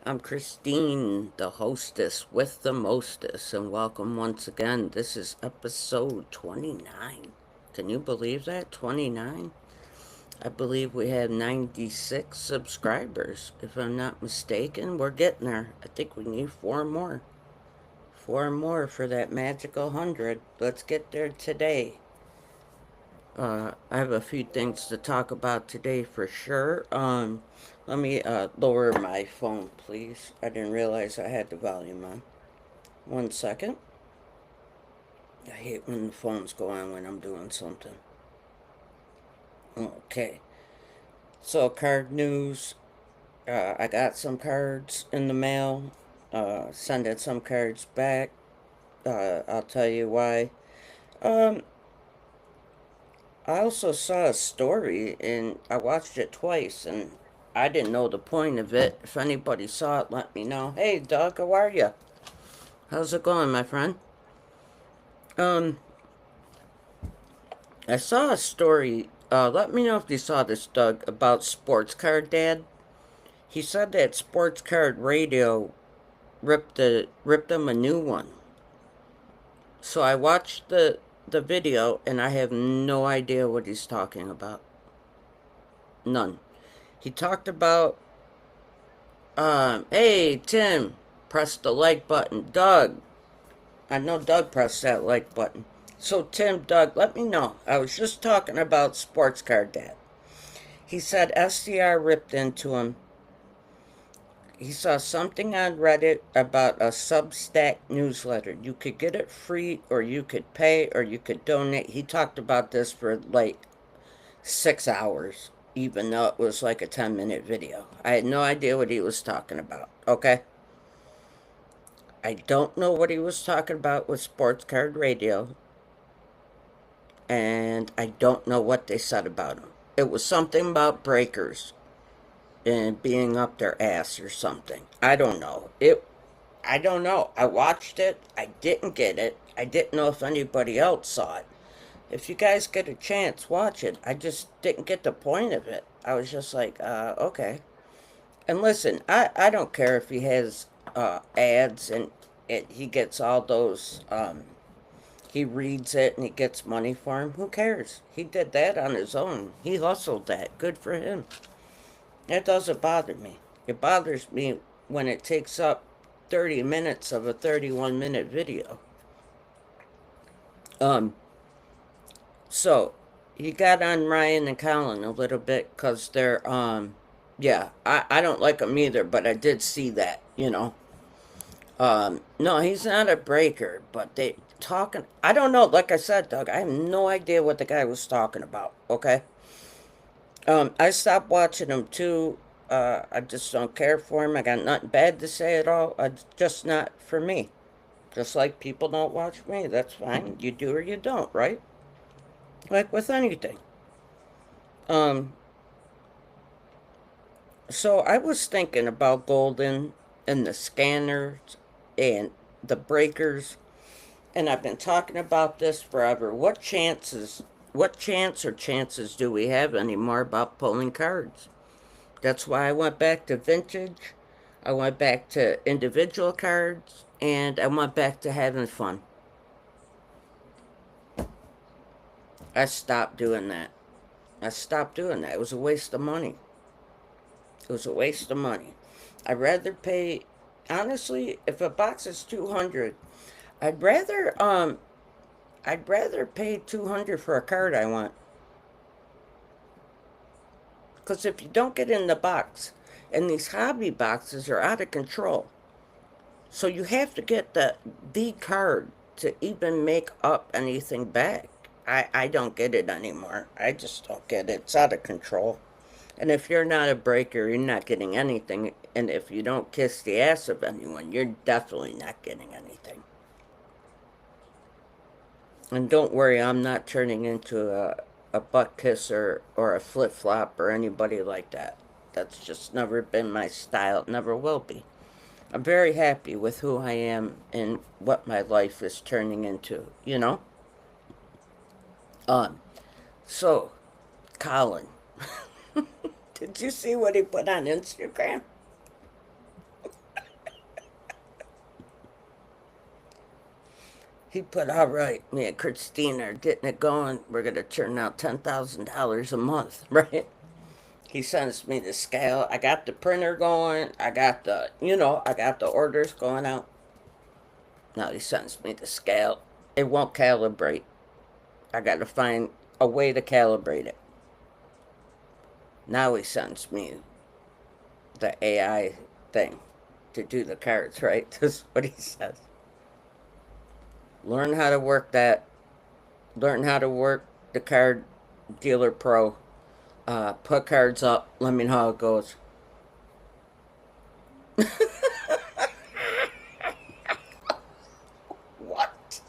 I'm Christine, the hostess with the mostess, and welcome once again. This is episode 29. Can you believe that? 29? I believe we have 96 subscribers. If I'm not mistaken, we're getting there. I think we need four more. Four more for that magical 100. Let's get there today. I have a few things to talk about today for sure. Let me lower my phone, please. I didn't realize I had the volume on. One second. I hate when the phones go on when I'm doing something. Okay. So, card news. I got some cards in the mail. Sending some cards back. I'll tell you why. Um, I also saw a story and I watched it twice and I didn't know the point of it. If anybody saw it, let me know. Hey, Doug, how are you? How's it going, my friend? Um, I saw a story. Let me know if you saw this, Doug, about Sports Card Dad. He said that Sports Card Radio ripped him a new one. So I watched the video and I have no idea what he's talking about. None. He talked about hey, Tim, press the like button. Doug, I know Doug pressed that like button. So, Tim, Doug, let me know. I was just talking about Sports Card Dad. He said SDR ripped into him. He saw something on Reddit about a Substack newsletter. You could get it free, or you could pay, or you could donate. He talked about this for like 6 hours, even though it was like a 10-minute video. I had no idea what he was talking about, okay? I don't know what he was talking about with Sports Card Radio, and I don't know what they said about him. It was something about breakers and being up their ass or something. I don't know. I don't know. I watched it. I didn't get it. I didn't know if anybody else saw it. If you guys get a chance, watch it. I just didn't get the point of it. I was just like, okay. And listen, I don't care if he has ads and he gets all those he reads it and he gets money for him. Who cares? He did that on his own. He hustled that. Good for him. That doesn't bother me. It bothers me when it takes up 30 minutes of a 31-minute video. Um, so he got on Ryan and Colin a little bit because they're, yeah, I don't like them either, but I did see that. No, he's not a breaker, but they talking. I don't know. Like I said, Doug, I have no idea what the guy was talking about. Okay. I stopped watching him too. I just don't care for him. I got nothing bad to say at all. It's just not for me. Just like people don't watch me. That's fine. You do or you don't, right? Like with anything. Um, so I was thinking about Golden and the scanners and the breakers, and I've been talking about this forever. What chance or chances do we have anymore about pulling cards? That's why I went back to vintage. I went back to individual cards, and I went back to having fun. I stopped doing that. I stopped doing that. It was a waste of money. It was a waste of money. I'd rather pay, honestly, if a box is 200, I'd rather I'd rather pay 200 for a card I want. Cuz if you don't get in the box, and these hobby boxes are out of control. So you have to get the card to even make up anything back. I don't get it anymore. I just don't get it. It's out of control. And if you're not a breaker, you're not getting anything. And if you don't kiss the ass of anyone, you're definitely not getting anything. And don't worry, I'm not turning into a butt kisser or a flip flop or anybody like that. That's just never been my style. It never will be. I'm very happy with who I am and what my life is turning into? Um, so, Colin, did you see what he put on Instagram? He put, all right, me and Christina are getting it going. We're going to turn out $10,000 a month, right? He sends me the scale. I got the printer going. I got the orders going out. Now he sends me the scale. It won't calibrate. I got to find a way to calibrate it. Now he sends me the AI thing to do the cards, right? That's what he says. Learn how to work that. Learn how to work the card dealer pro. Put cards up. Let me know how it goes. What?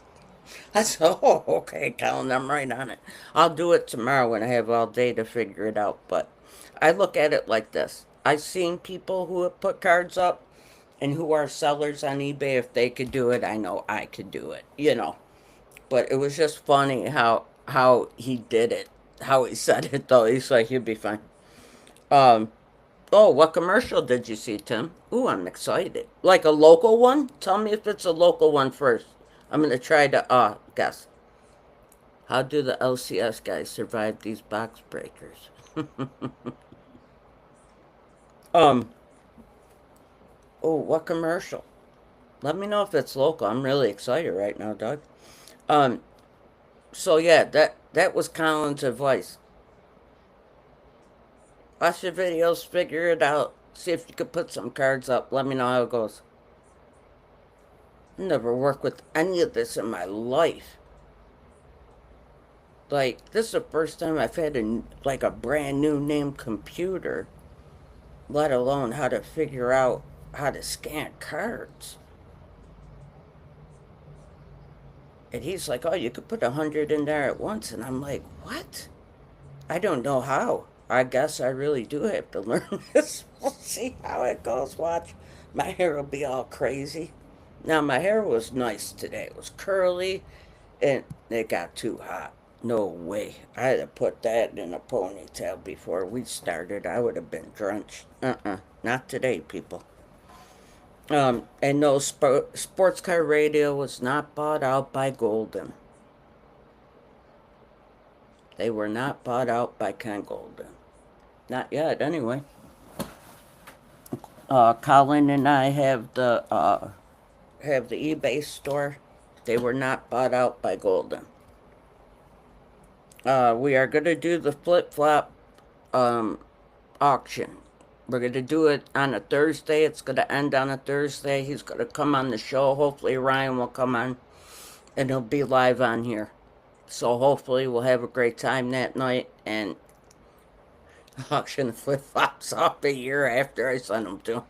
I said, oh, okay, Colin, I'm right on it. I'll do it tomorrow when I have all day to figure it out. But I look at it like this. I've seen people who have put cards up and who are sellers on eBay. If they could do it, I know I could do it. But it was just funny how he did it, how he said it though. He's like, you'll be fine. Um, oh, what commercial did you see, Tim? Ooh, I'm excited. Like a local one? Tell me if it's a local one first. I'm gonna try to guess. How do the LCS guys survive these box breakers? um, oh, what commercial? Let me know if it's local. I'm really excited right now, Doug. Um, so yeah, that was Colin's advice. Watch the videos, figure it out. See if you could put some cards up. Let me know how it goes. Never worked with any of this in my life. Like, this is the first time I've had a brand new name computer, let alone how to figure out how to scan cards. And he's like, oh, you could put 100 in there at once. And I'm like, what? I don't know how. I guess I really do have to learn this. We'll see how it goes. Watch. My hair will be all crazy. Now, my hair was nice today. It was curly and it got too hot. No way. I had to put that in a ponytail before we started. I would have been drenched. Not today, people. And no, sports car radio was not bought out by Golden. They were not bought out by Ken Golden. Not yet, anyway. Colin and I have the eBay store. They were not bought out by Golden. We are gonna do the flip flop auction. We're gonna do it on a Thursday. It's gonna end on a Thursday. He's gonna come on the show. Hopefully Ryan will come on, and he'll be live on here. So hopefully we'll have a great time that night and auction the flip flops off a year after I sent them to him.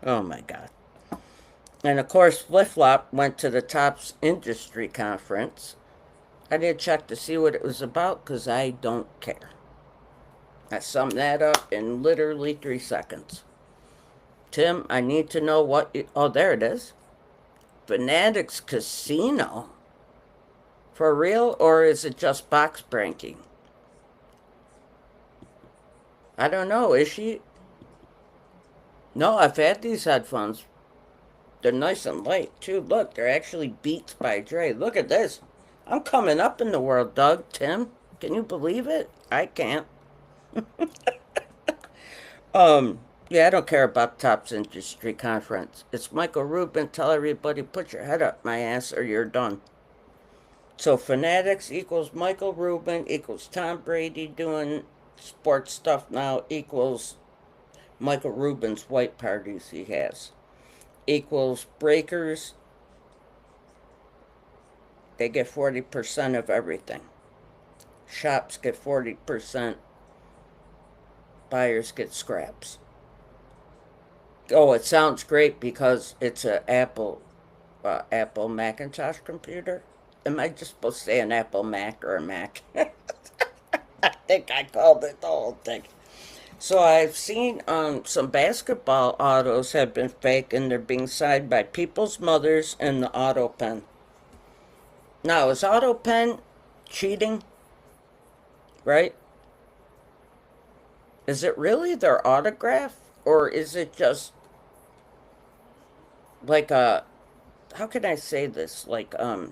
Oh my God. And of course, Flip Flop went to the Topps Industry Conference. I did check to see what it was about because I don't care. I summed that up in literally 3 seconds. Tim, I need to know what oh, there it is. Fanatics Casino? For real, or is it just box breaking? I don't know. Is she? No, I've had these headphones. They're nice and light, too. Look, they're actually Beats by Dre. Look at this. I'm coming up in the world, Doug, Tim. Can you believe it? I can't. Yeah, I don't care about Topps Industry Conference. It's Michael Rubin. Tell everybody, put your head up my ass or you're done. So Fanatics equals Michael Rubin equals Tom Brady doing sports stuff now equals Michael Rubin's white parties he has. Equals breakers. They get 40% of everything. Shops get 40%. Buyers get scraps. Oh, it sounds great because it's an Apple Macintosh computer. Am I just supposed to say an Apple Mac or a Mac? I think I called it the whole thing. So I've seen some basketball autos have been fake and they're being signed by people's mothers and the auto pen. Now, is auto pen cheating? Right? Is it really their autograph? Or is it just like how can I say this? Like a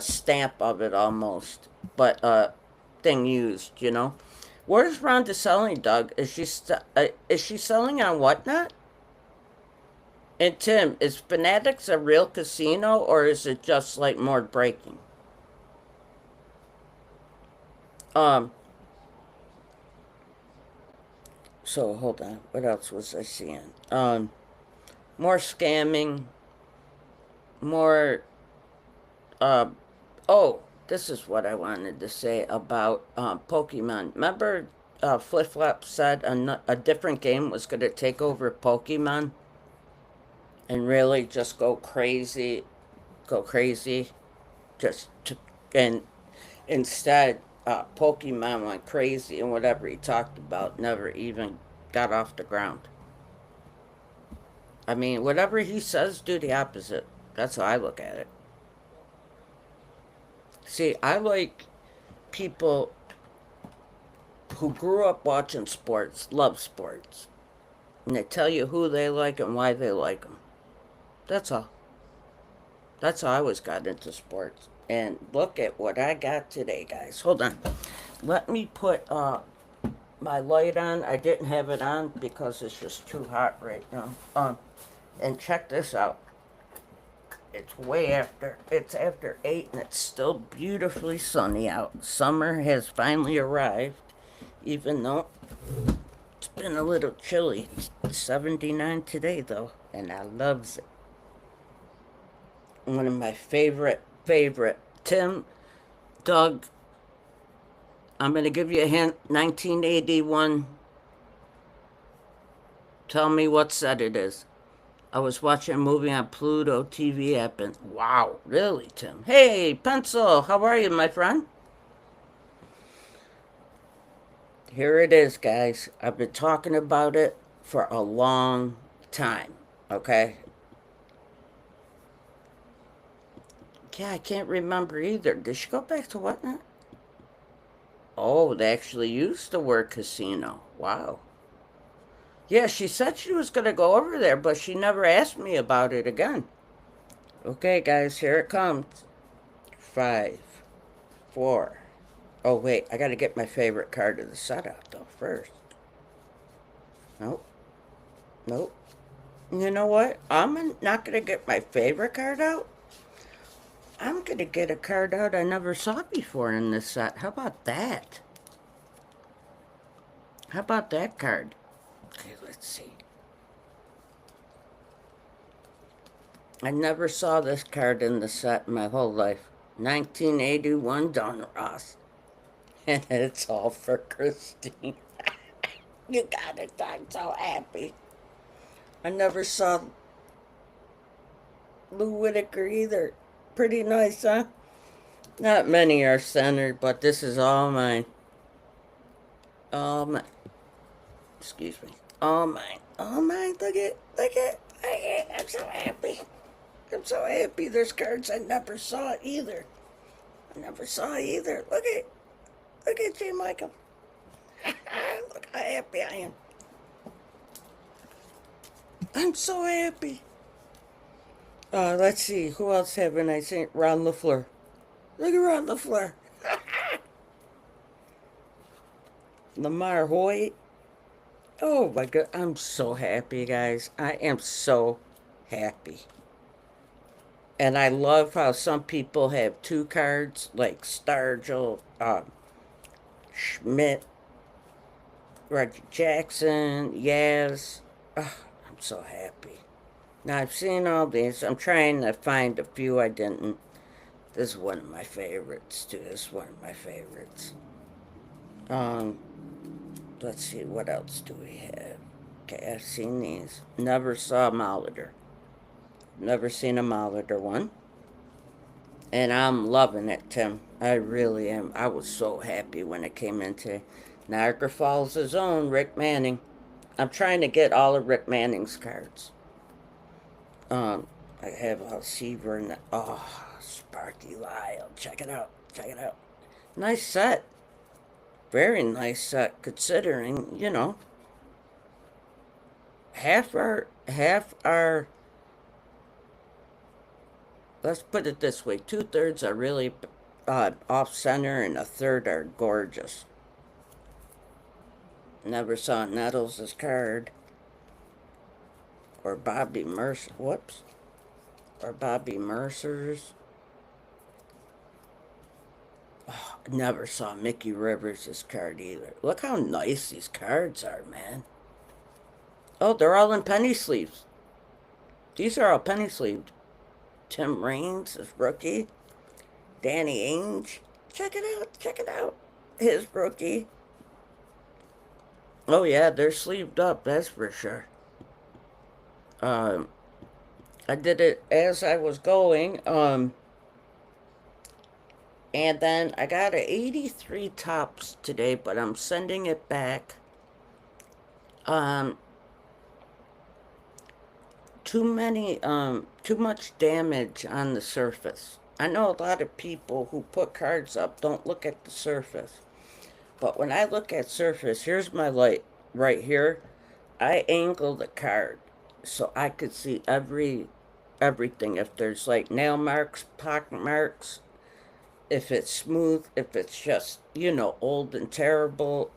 stamp of it almost, but thing used, you know. Where's Rhonda selling, Doug? Is she selling on Whatnot? And Tim, is Fanatics a real casino or is it just like more breaking? Um, so hold on. What else was I seeing? More scamming, more uh oh, this is what I wanted to say about Pokemon. Remember Flip Flop said a different game was going to take over Pokemon and really just go crazy, just to, and instead, Pokemon went crazy and whatever he talked about never even got off the ground. I mean, whatever he says, do the opposite. That's how I look at it. See, I like people who grew up watching sports, love sports, and they tell you who they like and why they like them. That's all. That's how I always got into sports. And look at what I got today, guys. Hold on. Let me put my light on. I didn't have it on because it's just too hot right now. And check this out. It's after 8 and it's still beautifully sunny out. Summer has finally arrived, even though it's been a little chilly. It's 79 today though, and I loves it. One of my favorite. Tim, Doug, I'm gonna give you a hint. 1981. Tell me what set it is. I was watching a movie on Pluto TV app and wow, really, Tim? Hey, Pencil, how are you, my friend? Here it is, guys. I've been talking about it for a long time, okay? Yeah, I can't remember either. Did she go back to Whatnot? Oh, they actually used the word casino. Wow. Yeah, she said she was going to go over there, but she never asked me about it again. Okay, guys, here it comes. 5, 4. Oh, wait, I got to get my favorite card of the set out, though, first. Nope. Nope. You know what? I'm not going to get my favorite card out. I'm going to get a card out I never saw before in this set. How about that? How about that card? Okay, let's see. I never saw this card in the set in my whole life. 1981 Donruss. And it's all for Christine. You got it. I'm so happy. I never saw Lou Whitaker either. Pretty nice, huh? Not many are centered, but this is all mine. All mine. Excuse me. All mine. All mine. Look at. I'm so happy. I'm so happy. There's cards I never saw either. I never saw either. Look at J. Michael. Look how happy I am. I'm so happy. Let's see. Who else haven't I seen? Ron LaFleur. Look at Ron LaFleur. Lamar Hoyt. Oh my god. I'm so happy, guys. I am so happy. And I love how some people have two cards, like Stargell, Schmidt, Roger Jackson, Yaz. Oh, I'm so happy. Now I've seen all these. I'm trying to find a few I didn't. This is one of my favorites too. This is one of my favorites. Um, let's see, what else do we have? Okay, I've seen these. Never saw Molitor. Never seen a Molitor one. And I'm loving it, Tim. I really am. I was so happy when it came into Niagara Falls' own Rick Manning. I'm trying to get all of Rick Manning's cards. I have a Seaver and Sparky Lyle. Check it out. Check it out. Nice set. Very nice set considering, half our let's put it this way: 2/3 are really off center, and a third are gorgeous. Never saw Nettles' card or Bobby Mercer. Whoops, or Bobby Mercer's. Oh, never saw Mickey Rivers' card either. Look how nice these cards are, man. Oh, they're all in penny sleeves. These are all penny sleeved. Tim Raines is rookie. Danny Ainge. Check it out. Check it out. His rookie. Oh, yeah, they're sleeved up. That's for sure. Um, I did it as I was going. And then I got an 83 tops today, but I'm sending it back. Um, too much damage on the surface. I know a lot of people who put cards up don't look at the surface. But when I look at surface, here's my light right here. I angle the card so I could see everything. If there's like nail marks, pocket marks, if it's smooth, if it's just, old and terrible.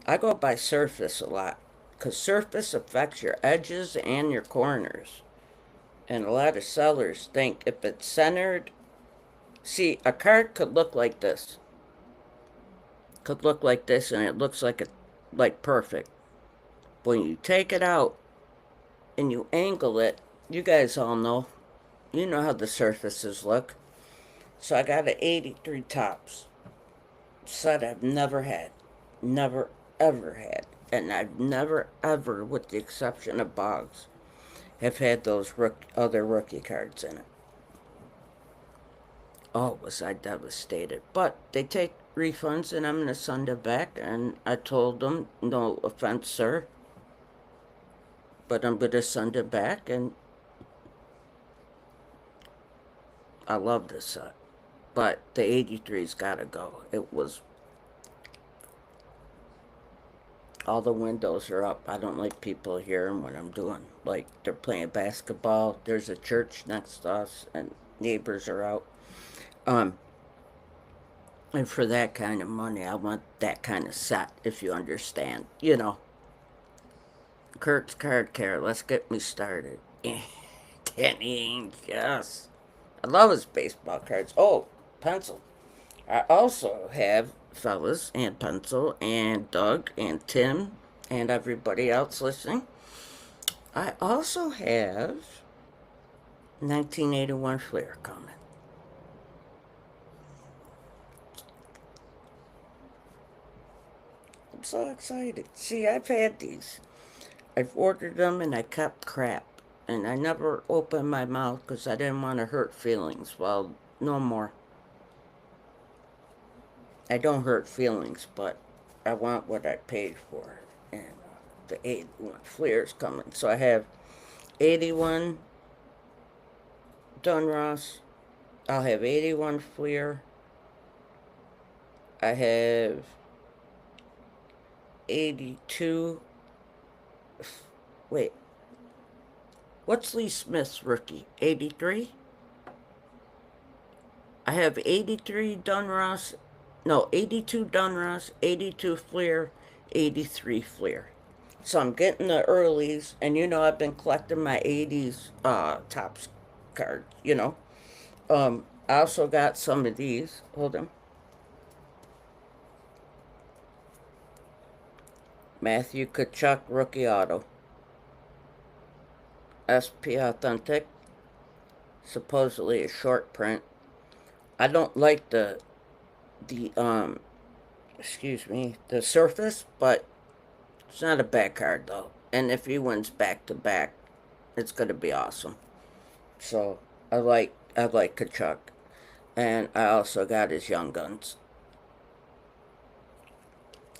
I go by surface a lot because surface affects your edges and your corners. And a lot of sellers think if it's centered, see, a card could look like this. Could look like this, and it looks like perfect. When you take it out and you angle it, you guys all know. You know how the surfaces look. So I got an 83 tops. Set I've never had. Never, ever had. And I've never, ever, with the exception of Boggs, have had those other rookie cards in it. Oh, was I devastated. But they take refunds, and I'm going to send it back. And I told them, no offense, sir, but I'm going to send it back. And I love this set. But the 83's got to go. It was... All the windows are up. I don't like people hearing what I'm doing. Like, they're playing basketball. There's a church next to us, and neighbors are out. And for that kind of money, I want that kind of set, if you understand. Kurt's Card Care, let's get me started. Danny Ainge, yes. I love his baseball cards. Oh, pencil. I also have fellas and Pencil and Doug and Tim and everybody else listening. I also have 1981 Fleer coming. I'm so excited. See, I've had these. I've ordered them and I kept crap. And I never opened my mouth because I didn't want to hurt feelings. Well, no more. I don't hurt feelings, but I want what I paid for. And the 81 Fleer's coming. So I have 81 Donruss. I'll have 81 Fleer. I have 82. Wait. What's Lee Smith's rookie? 83? I have 83 Donruss. No, 82 Donruss, 82 Fleer, 83 Fleer. So I'm getting the earlies, and I've been collecting my 80s Topps cards, I also got some of these. Hold on. Matthew Tkachuk rookie auto. SP Authentic. Supposedly a short print. I don't like the surface, but it's not a bad card though. And if he wins back to back, it's gonna be awesome. So I like Tkachuk. And I also got his Young Guns.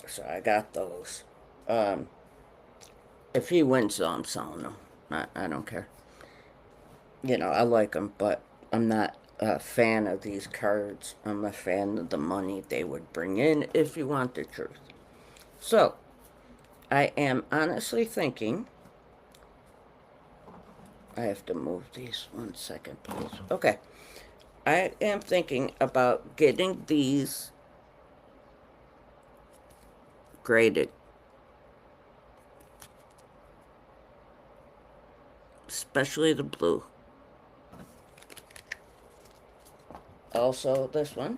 So I got those. If he wins though, I'm selling them. I don't care. I like them, but I'm not a fan of these cards. I'm a fan of the money they would bring in, if you want the truth. So, I am honestly thinking I have to move these 1 second, please. Okay. I am thinking about getting these graded, especially the blue. Also, this one,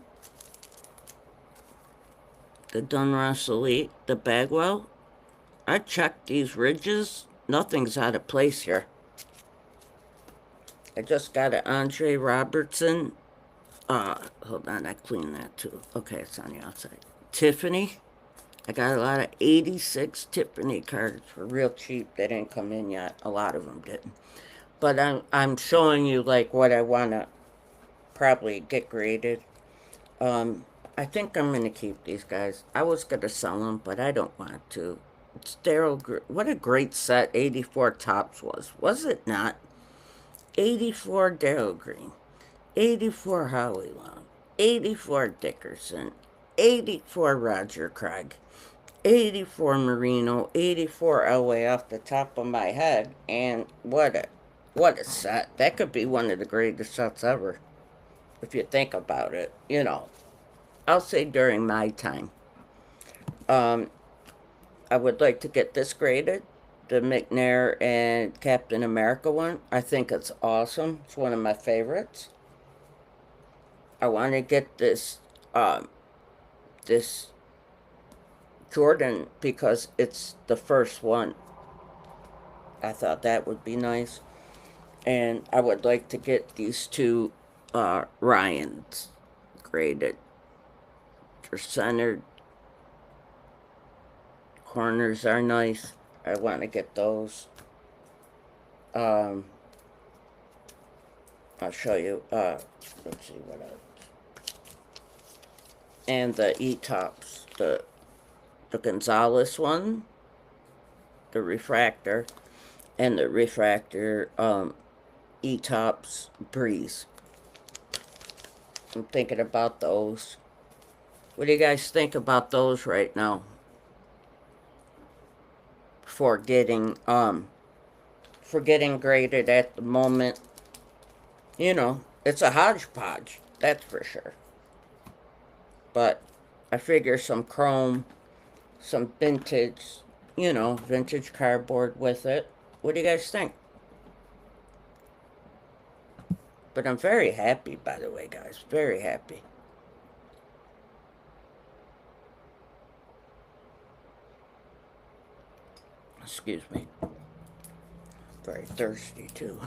the Donruss Elite, the Bagwell. I checked these ridges. Nothing's out of place here. I just got an Andre Robertson. Hold on, I cleaned that too. Okay, it's on the outside. Tiffany. I got a lot of 86 Tiffany cards for real cheap. They didn't come in yet. A lot of them didn't. But I'm showing you like what I want to probably get graded. I think I'm going to keep these guys. I was going to sell them, but I don't want to. It's Daryl. What a great set 84 Tops was it not? 84 Daryl Green, 84 Howie Long, 84 Dickerson, 84 Roger Craig, 84 Marino, 84 Elway off the top of my head, and what a set. That could be one of the greatest sets ever, if you think about it. You know, I'll say during my time. I would like to get this graded, the McNair and Captain America one. I think it's awesome. It's one of my favorites. I want to get this this Jordan because it's the first one. I thought that would be nice. And I would like to get these two Ryans graded. They're centered. Corners are nice. I want to get those. I'll show you. Let's see what else. And the E-tops. The Gonzalez one. The refractor. And the refractor E-tops Breeze. I'm thinking about those. What do you guys think about those right now? For getting graded at the moment. You know, it's a hodgepodge, that's for sure. But I figure some chrome, some vintage, you know, vintage cardboard with it. What do you guys think? But I'm very happy, by the way, guys. Very happy. Excuse me. Very thirsty, too.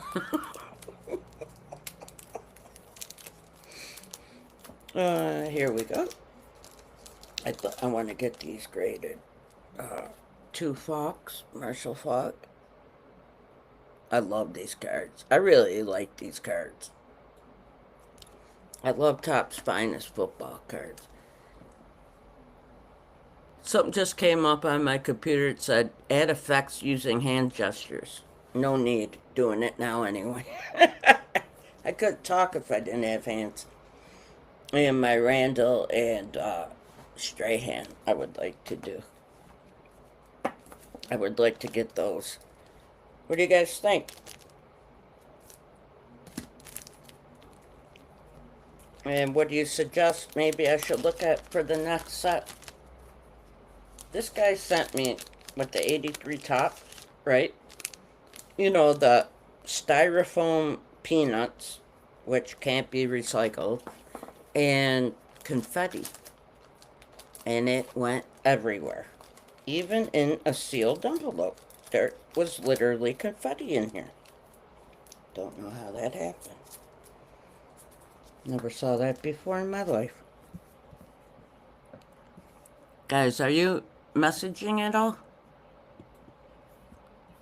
Here we go. I want to get these graded. Two Fox, Marshall Falk. I love these cards. I really like these cards. I love Topps Finest football cards. Something just came up on my computer. It said, add effects using hand gestures. No need. Doing it now anyway. I couldn't talk if I didn't have hands. And my Randall and Strahan I would like to do. I would like to get those. What do you guys think? And what do you suggest maybe I should look at for the next set? This guy sent me with the 83 Tops, right? You know, the styrofoam peanuts, which can't be recycled, and confetti. And it went everywhere. Even in a sealed envelope. There was literally confetti in here. Don't know how that happened. Never saw that before in my life. Guys, are you messaging at all?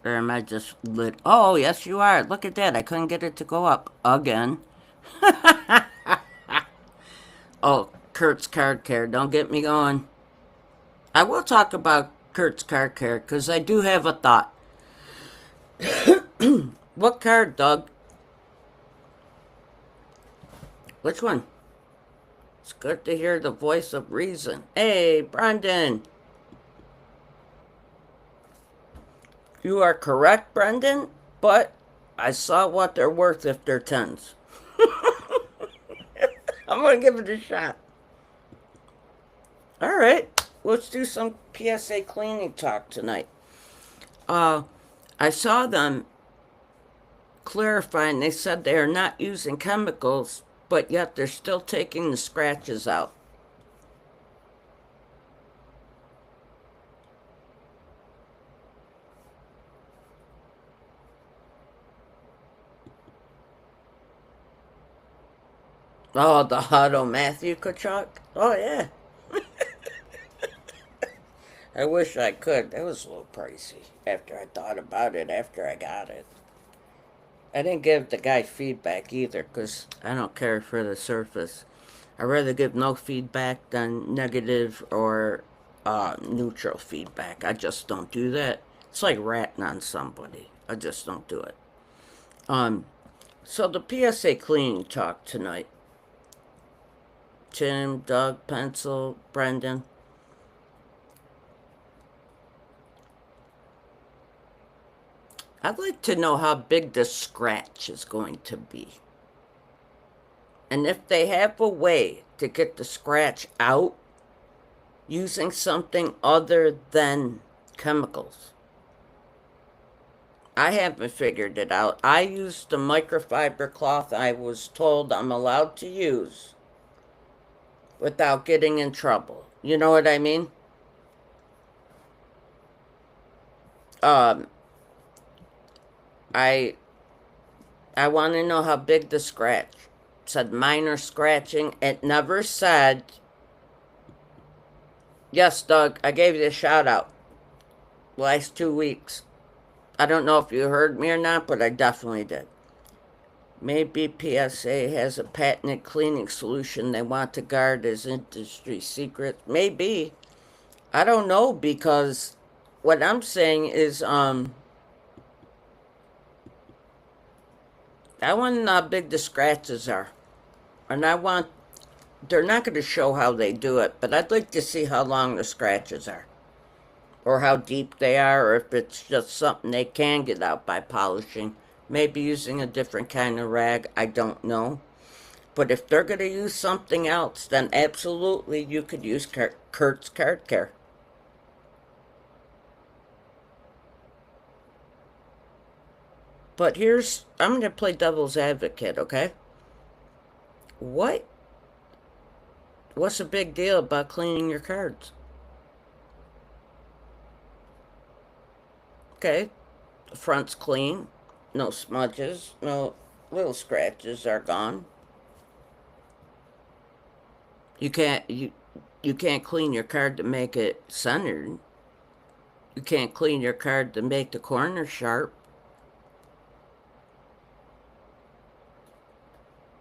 Or am I just lit? Oh, yes, you are. Look at that. I couldn't get it to go up again. Oh, Kurt's Card Care. Don't get me going. I will talk about Kurt's Card Care because I do have a thought. What card, Doug? Which one? It's good to hear the voice of reason. Hey, Brendan. You are correct, Brendan, but I saw what they're worth if they're tens. I'm gonna give it a shot. All right, let's do some PSA cleaning talk tonight. Uh, I saw them clarifying. They said they are not using chemicals, but yet they're still taking the scratches out. Oh, the Otto Matthew Kachuk? Oh, yeah. I wish I could. That was a little pricey after I thought about it, after I got it. I didn't give the guy feedback either because I don't care for the surface. I'd rather give no feedback than negative or neutral feedback. I just don't do that. It's like ratting on somebody. I just don't do it. So the PSA cleaning talk tonight. Tim, Doug, Pencil, Brendan. I'd like to know how big the scratch is going to be. And if they have a way to get the scratch out using something other than chemicals. I haven't figured it out. I used the microfiber cloth I was told I'm allowed to use without getting in trouble. You know what I mean? Um, I want to know how big the scratch. It said minor scratching. It never said. Yes, Doug, I gave you a shout out. Last 2 weeks. I don't know if you heard me or not, but I definitely did. Maybe PSA has a patented cleaning solution they want to guard as industry secret. Maybe. I don't know because what I'm saying is I want to know how big the scratches are. And they're not going to show how they do it, but I'd like to see how long the scratches are. Or how deep they are, or if it's just something they can get out by polishing. Maybe using a different kind of rag, I don't know. But if they're going to use something else, then absolutely you could use Kurt's Card Care. But I'm going to play devil's advocate, okay? What's the big deal about cleaning your cards? Okay, the front's clean, no smudges, no little scratches are gone. You can't clean your card to make it centered. You can't clean your card to make the corner sharp.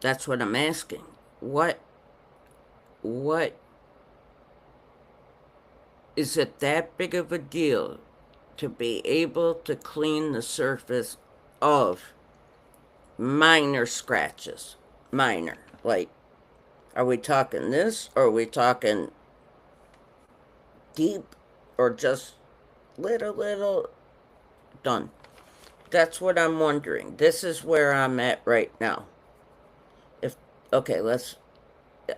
That's what I'm asking. What is it that big of a deal to be able to clean the surface of minor scratches? Minor. Like, are we talking this, or are we talking deep, or just little done? That's what I'm wondering. This is where I'm at right now. Okay,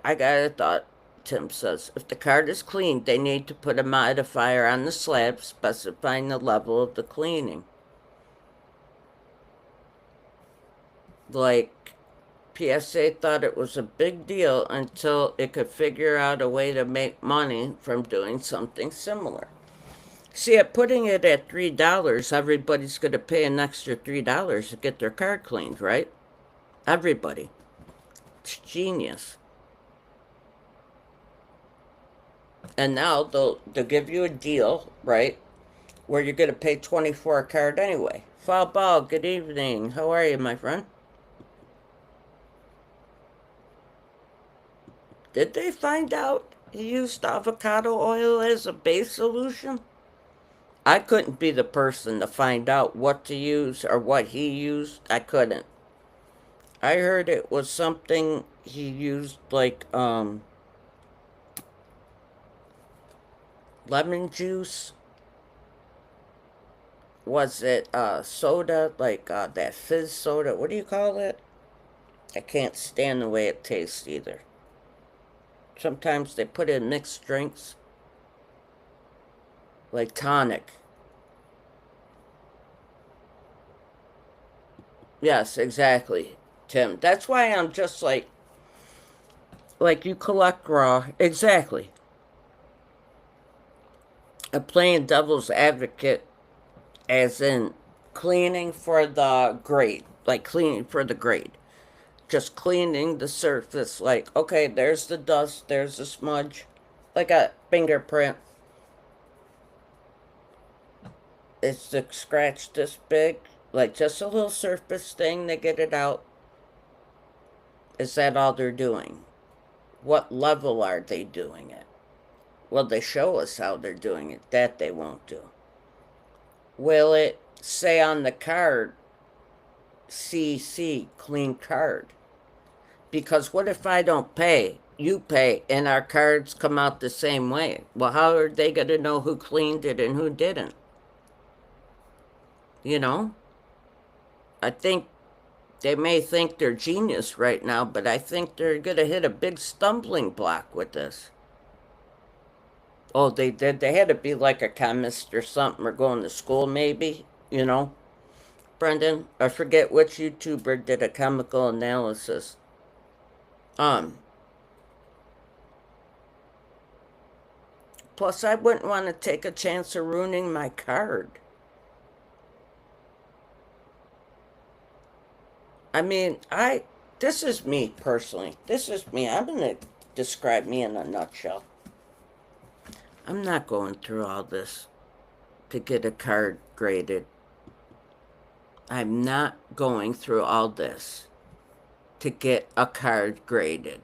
I got a thought. Tim says, if the card is cleaned, they need to put a modifier on the slab specifying the level of the cleaning. Like, PSA thought it was a big deal until it could figure out a way to make money from doing something similar. See, at putting it at $3, everybody's going to pay an extra $3 to get their card cleaned, right? Everybody. It's genius. And now they'll give you a deal, right, where you're going to pay $20 for a card anyway. Foul Ball, good evening. How are you, my friend? Did they find out he used avocado oil as a base solution? I couldn't be the person to find out what to use or what he used. I couldn't. I heard it was something he used like lemon juice Was it soda, like that fizz soda? What do you call it? I can't stand the way it tastes either. Sometimes they put in mixed drinks, like tonic. Yes, exactly, Tim. That's why I'm just like you collect raw. Exactly. A playing devil's advocate, as in cleaning for the grade, like cleaning for the grade. Just cleaning the surface, like, okay, there's the dust, there's the smudge, like a fingerprint. It's a scratch this big, like just a little surface thing to get it out. Is that all they're doing? What level are they doing it? Well, they show us how they're doing it. That they won't do. Will it say on the card, CC, clean card? Because what if I don't pay? You pay, and our cards come out the same way. Well, how are they going to know who cleaned it and who didn't? You know? I think they may think they're genius right now, but I think they're going to hit a big stumbling block with this. Oh, they did. They had to be like a chemist or something, or going to school maybe, you know? Brendan, I forget which YouTuber did a chemical analysis. Um, Plus, I wouldn't want to take a chance of ruining my card. I mean, this is me personally. This is me. I'm going to describe me in a nutshell. I'm not going through all this to get a card graded. I'm not going through all this to get a card graded.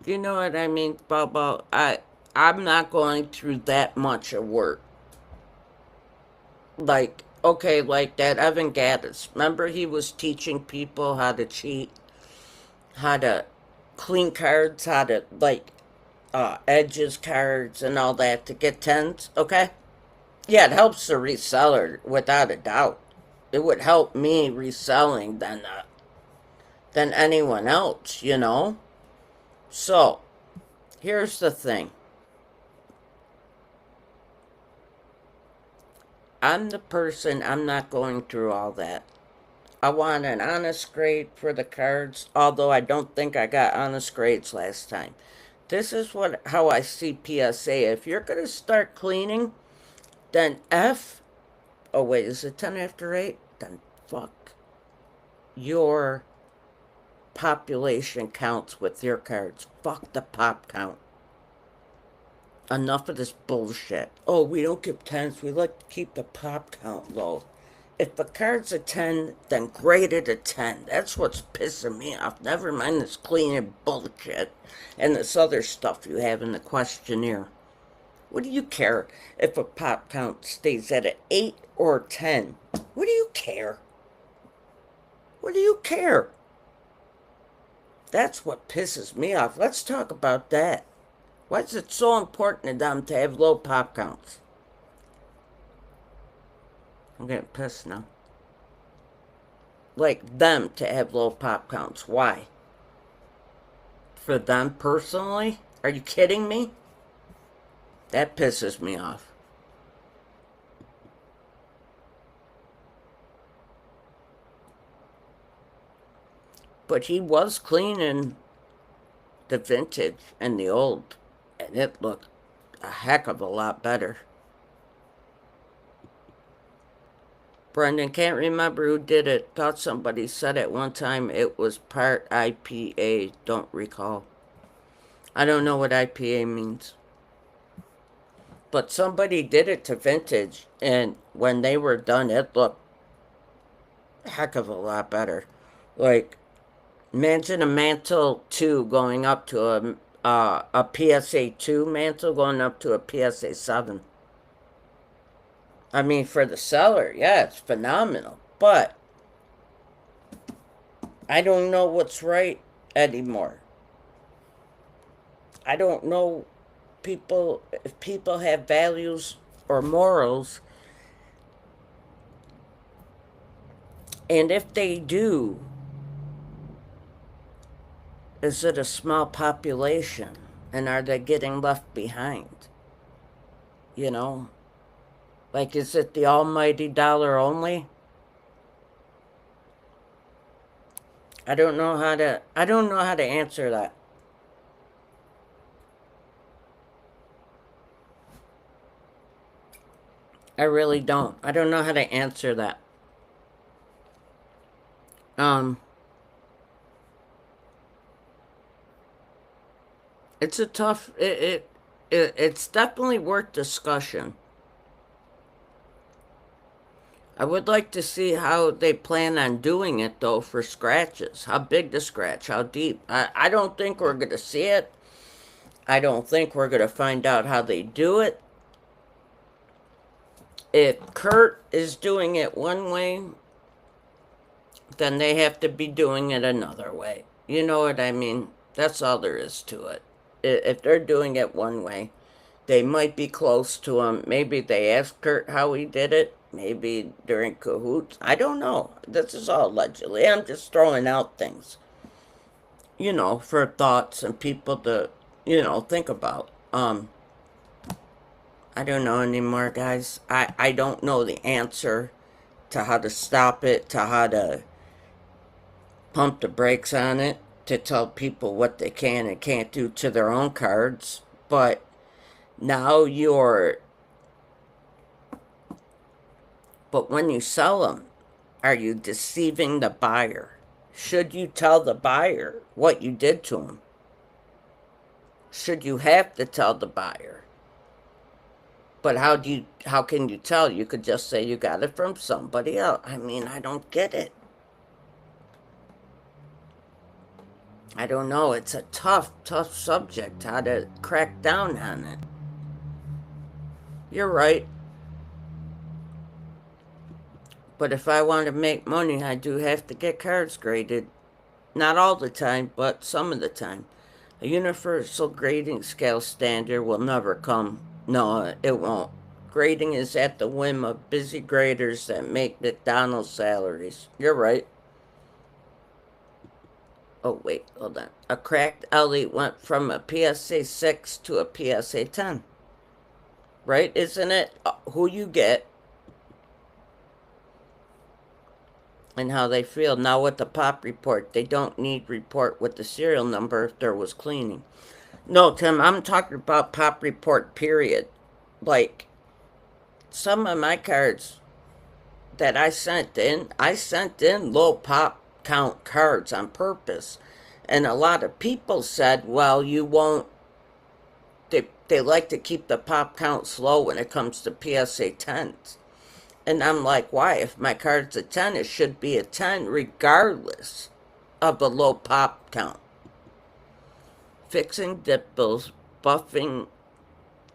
You know what I mean, Bobo? I'm not going through that much of work. Like, okay, like that Evan Gaddis. Remember he was teaching people how to cheat, how to clean cards, how to like edges cards and all that to get tens, okay? Yeah, it helps the reseller without a doubt. It would help me reselling than anyone else, you know? So, here's the thing. I'm the person, I'm not going through all that. I want an honest grade for the cards, although I don't think I got honest grades last time. This is how I see PSA. If you're going to start cleaning, then oh wait, is it 10 after 8? Then fuck your population counts with your cards. Fuck the pop count. Enough of this bullshit. Oh, we don't give tens. We like to keep the pop count low. If the card's a 10, then grade it a 10. That's what's pissing me off. Never mind this cleaning bullshit and this other stuff you have in the questionnaire. What do you care if a pop count stays at an 8 or 10? What do you care? What do you care? That's what pisses me off. Let's talk about that. Why is it so important to them to have low pop counts? I'm getting pissed now. Like them to have low pop counts. Why? For them personally? Are you kidding me? That pisses me off. But he was cleaning the vintage and the old, and it looked a heck of a lot better. Brendan, can't remember who did it. Thought somebody said at one time it was part IPA. Don't recall. I don't know what IPA means. But somebody did it to vintage, and when they were done, it looked a heck of a lot better. Like, imagine a mantle 2 going up to a PSA 2 mantle going up to a PSA 7. I mean, for the seller, yeah, it's phenomenal. But I don't know what's right anymore. I don't know if people have values or morals, and if they do, is it a small population? And are they getting left behind? You know? Like, is it the almighty dollar only? I don't know how to answer that. I really don't. I don't know how to answer that. Um, it's a tough, it's definitely worth discussion. I would like to see how they plan on doing it, though, for scratches. How big the scratch, how deep. I don't think we're going to see it. I don't think we're going to find out how they do it. If Kurt is doing it one way, then they have to be doing it another way. You know what I mean? That's all there is to it. If they're doing it one way, they might be close to him. Maybe they asked Kurt how he did it. Maybe during cahoots. I don't know. This is all allegedly. I'm just throwing out things, for thoughts and people to, think about. I don't know anymore, guys. I don't know the answer to how to stop it, to how to pump the brakes on it, to tell people what they can and can't do to their own cards. But now but when you sell them, are you deceiving the buyer? Should you tell the buyer what you did to him? Should you have to tell the buyer? But how can you tell? You could just say you got it from somebody else. I mean, I don't get it. I don't know. It's a tough subject, how to crack down on it. You're right. But if I want to make money, I do have to get cards graded. Not all the time, but some of the time. A universal grading scale standard will never come. No, it won't. Grading is at the whim of busy graders that make McDonald's salaries. You're right. Oh, wait, hold on. A cracked Ellie went from a PSA 6 to a PSA 10. Right? Isn't it who you get and how they feel? Now, with the pop report, they don't need report with the serial number if there was cleaning. No, Tim, I'm talking about pop report, period. Like, some of my cards that I sent in low pop count cards on purpose. And a lot of people said, well, you won't, they like to keep the pop count slow when it comes to PSA 10s. And I'm like, why? If my card's a 10, it should be a 10 regardless of a low pop count. Fixing dimples, buffing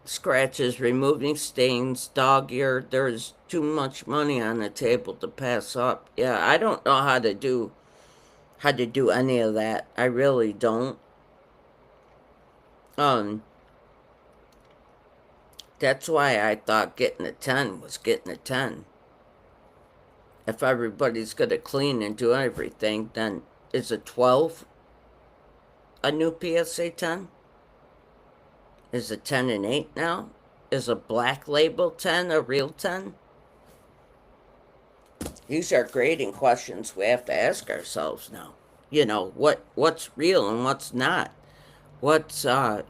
scratches, removing stains, dog ear. There's too much money on the table to pass up. Yeah, I don't know how to do any of that. I really don't. Um, that's why I thought getting a 10 was getting a 10. If everybody's gonna clean and do everything, then is a 12 a new PSA 10? Is a 10 and 8 now? Is a black label 10 a real 10? These are grading questions we have to ask ourselves now. What's real and what's not? What's I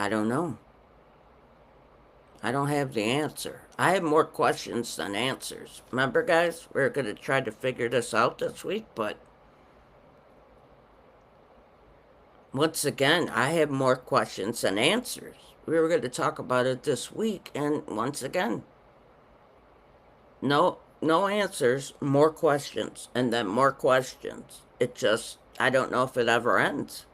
don't know. I don't have the answer. I have more questions than answers. Remember, guys, we're going to try to figure this out this week, but once again, I have more questions than answers. We were going to talk about it this week, and once again, no answers, more questions, and then more questions. I don't know if it ever ends.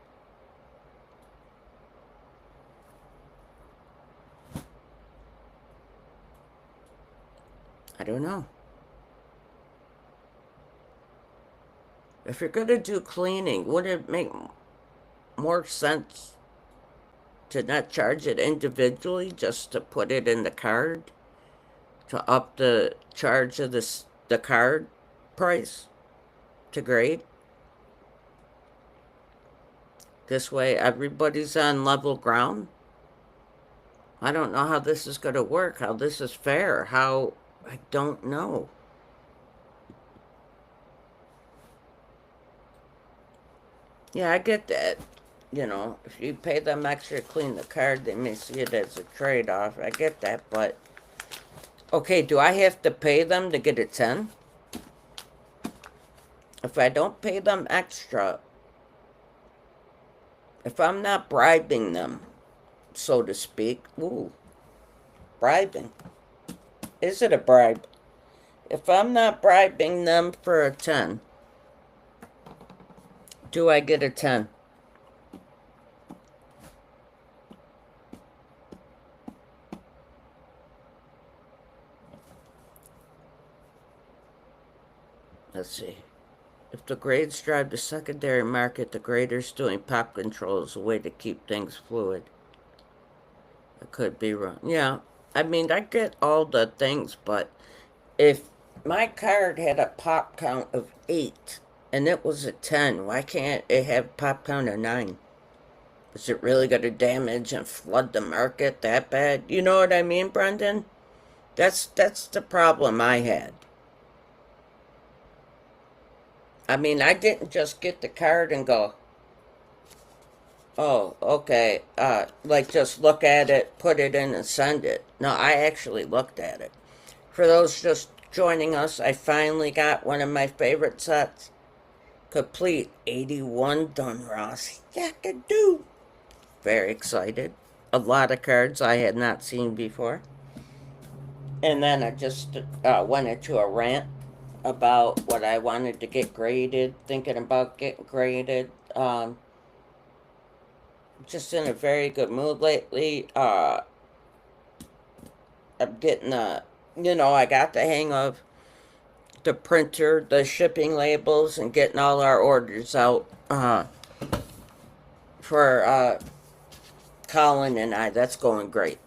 I don't know. If you're going to do cleaning, would it make more sense to not charge it individually, just to put it in the card, to up the charge of the card price to grade? This way everybody's on level ground. I don't know how this is going to work, how this is fair, how, I don't know. Yeah, I get that. You know, if you pay them extra to clean the card, they may see it as a trade-off. I get that, but... Okay, do I have to pay them to get a 10? If I don't pay them extra, if I'm not bribing them, so to speak, ooh, bribing. Is it a bribe? If I'm not bribing them for a 10, do I get a 10? Let's see. If the grades drive the secondary market, the graders doing pop control is a way to keep things fluid. I could be wrong. Yeah, I mean, I get all the things, but if my card had a pop count of 8 and it was a 10, why can't it have pop count of 9? Is it really going to damage and flood the market that bad? You know what I mean, Brendan? That's the problem I had. I mean, I didn't just get the card and go, oh, okay, like just look at it, put it in and send it. No, I actually looked at it. For those just joining us, I finally got one of my favorite sets. Complete 81 done, Ross. Yakadoo! Very excited. A lot of cards I had not seen before. And then I just went into a rant about what I wanted to get graded, thinking about getting graded. Just in a very good mood lately. I'm getting I got the hang of the printer, the shipping labels, and getting all our orders out for Colin and I. That's going great.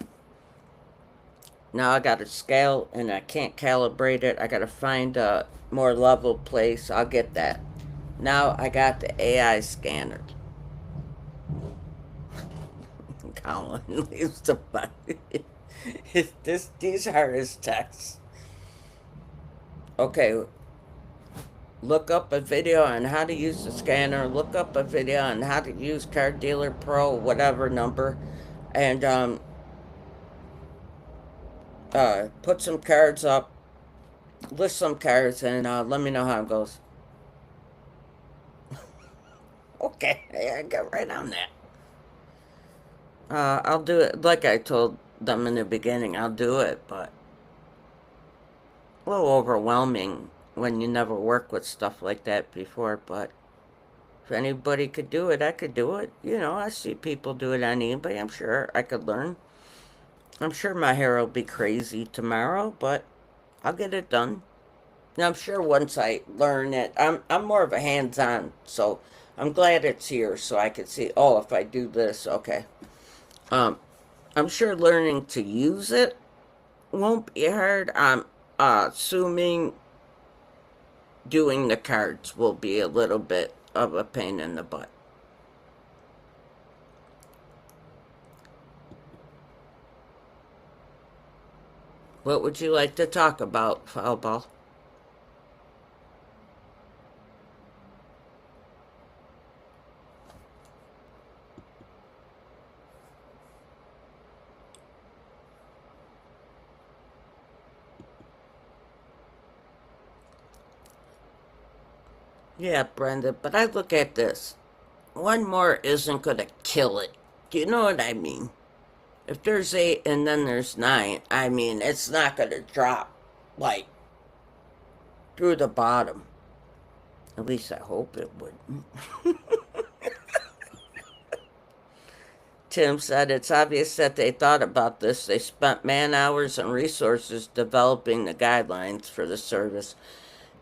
Now I got to scale and I can't calibrate it. I got to find a more level place. I'll get that. Now I got the AI scanner. Colin leaves the button. These are his texts. Okay, look up a video on how to use the scanner. Look up a video on how to use Card Dealer Pro, whatever number, and put some cards up, list some cards, and let me know how it goes. Okay, I got right on that. I'll do it like I told them in the beginning. I'll do it, but a little overwhelming when you never worked with stuff like that before. But if anybody could do it, I could do it. You know, I see people do it on eBay. I'm sure I could learn. I'm sure my hair will be crazy tomorrow, but I'll get it done. And I'm sure once I learn it, I'm more of a hands-on, so I'm glad it's here so I can see, oh, if I do this, okay. I'm sure learning to use it won't be hard. I'm assuming doing the cards will be a little bit of a pain in the butt. What would you like to talk about, Foul Ball? Yeah, Brenda, but I look at this. One more isn't going to kill it. Do you know what I mean? If there's 8 and then there's 9, I mean, it's not going to drop, like, through the bottom. At least I hope it wouldn't. Tim said it's obvious that they thought about this. They spent man hours and resources developing the guidelines for the service.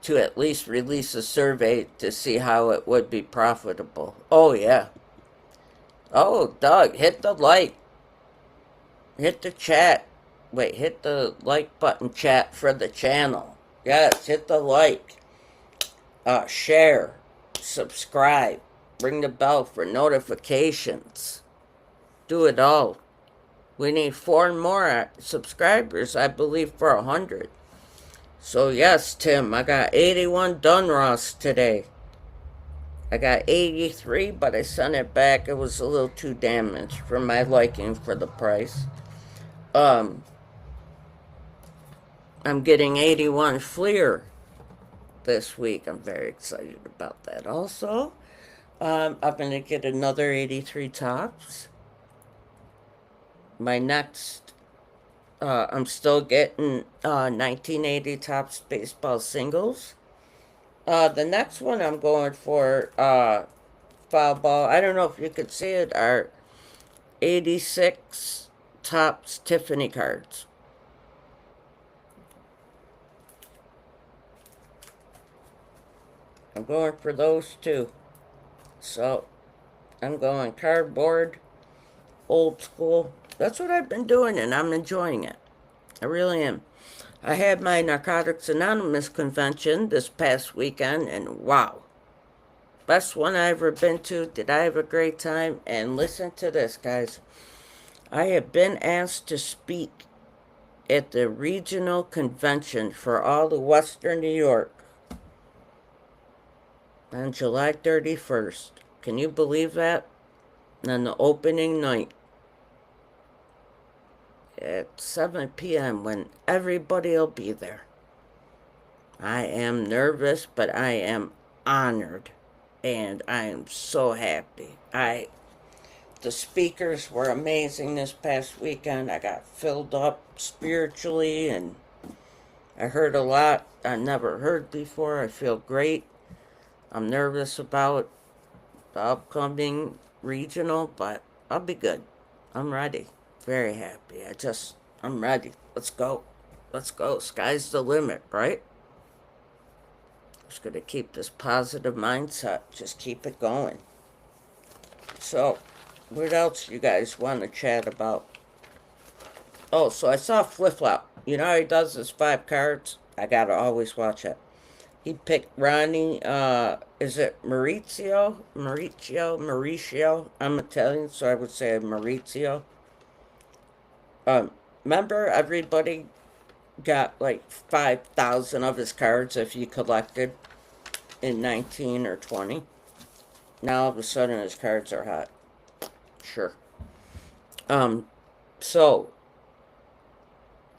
to at least release a survey to see how it would be profitable. Oh, yeah. Oh, Doug, hit the like, hit the chat. Wait, hit the like button, chat, for the channel. Yes, hit the like, share, subscribe, ring the bell for notifications. Do it all. We need 4 more subscribers, I believe, for 100. So yes, Tim, I got 81 Dunross today. I got 83, but I sent it back. It was a little too damaged for my liking for the price. I'm getting 81 Fleer this week. I'm very excited about that also. I'm going to get another 83 Tops. My next, I'm still getting 1980 Tops baseball singles. The next one I'm going for, foul ball. I don't know if you could see it, are 86 Tops Tiffany cards. I'm going for those too. So I'm going cardboard, old school. That's what I've been doing, and I'm enjoying it. I really am. I had my Narcotics Anonymous convention this past weekend, and wow. Best one I ever been to. Did I have a great time? And listen to this, guys. I have been asked to speak at the regional convention for all of Western New York on July 31st. Can you believe that? On the opening night at 7 p.m. when everybody will be there. I am nervous, but I am honored, and I am so happy. The speakers were amazing this past weekend. I got filled up spiritually, and I heard a lot I never heard before. I feel great. I'm nervous about the upcoming regional, but I'll be good. I'm ready. Very happy. I'm ready. Let's go. Let's go. Sky's the limit, right? Just going to keep this positive mindset. Just keep it going. So, what else you guys want to chat about? Oh, so I saw Flip Flop. You know how he does his 5 cards? I got to always watch it. He picked Ronnie, is it Maurizio? Mauricio? I'm Italian, so I would say Maurizio. Remember, everybody got like 5,000 of his cards if you collected in 19 or 20. Now all of a sudden his cards are hot. Sure. So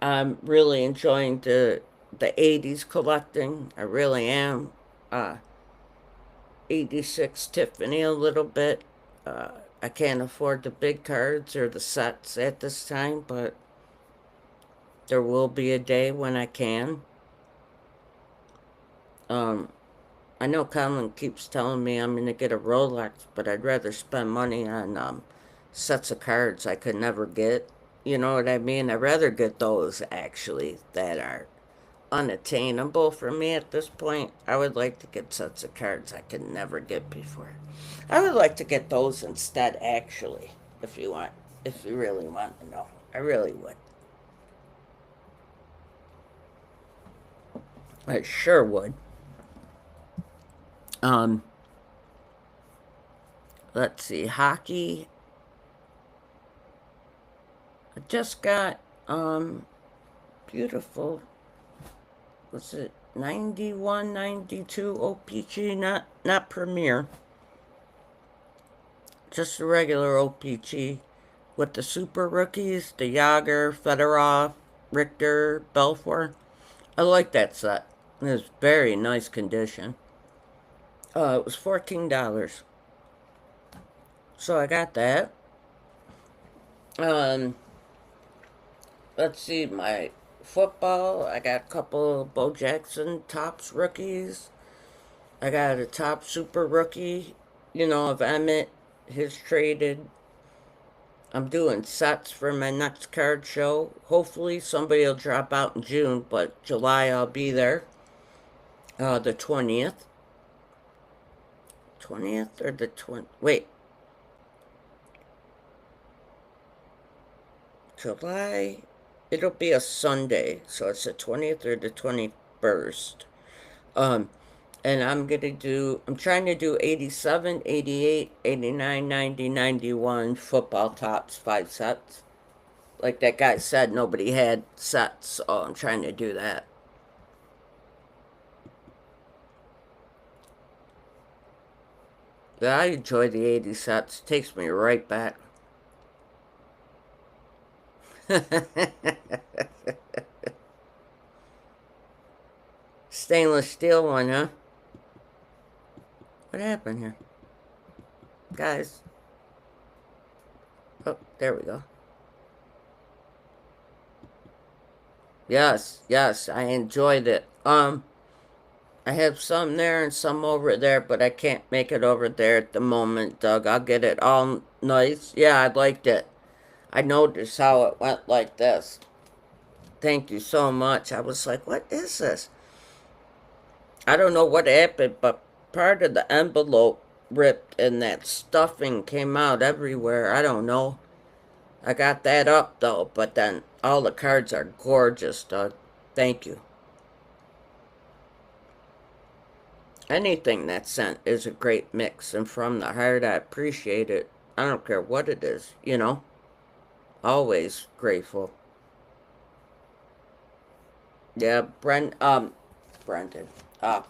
I'm really enjoying the 80s collecting. I really am. 86 Tiffany a little bit. I can't afford the big cards or the sets at this time, but there will be a day when I can. I know Colin keeps telling me I'm going to get a Rolex, but I'd rather spend money on sets of cards I could never get. You know what I mean? I'd rather get those, actually, that are unattainable for me at this point. I would like to get sets of cards I could never get before. I would like to get those instead, actually, if you really want to know. I really would. I sure would. Let's see, hockey. I just got, beautiful, what's it, 91, 92 OPG, not Premier. Just a regular OPG with the super rookies, the Yager, Fedorov, Richter, Belfour. I like that set. It's very nice condition. It was $14. So I got that. Let's see, my football. I got a couple of Bo Jackson Tops rookies. I got a top super rookie, of Emmett. His traded. I'm doing sets for my next card show. Hopefully somebody will drop out in June, but July I'll be there. The 20th. 20th or the 20th? Wait. July. It'll be a Sunday, so it's the 20th or the 21st. Um, and I'm trying to do 87, 88, 89, 90, 91 football tops, 5 sets. Like that guy said, nobody had sets, so I'm trying to do that. Yeah, I enjoy the 80 sets. Takes me right back. Stainless steel one, huh? What happened here? Guys. Oh, there we go. Yes, yes, I enjoyed it. I have some there and some over there, but I can't make it over there at the moment, Doug. I'll get it all nice. Yeah, I liked it. I noticed how it went like this. Thank you so much. I was like, what is this? I don't know what happened, but part of the envelope ripped and that stuffing came out everywhere. I don't know. I got that up though, but then all the cards are gorgeous, Doug. Thank you. Anything that's sent is a great mix, and from the heart, I appreciate it. I don't care what it is, you know? Always grateful. Yeah, Brendan.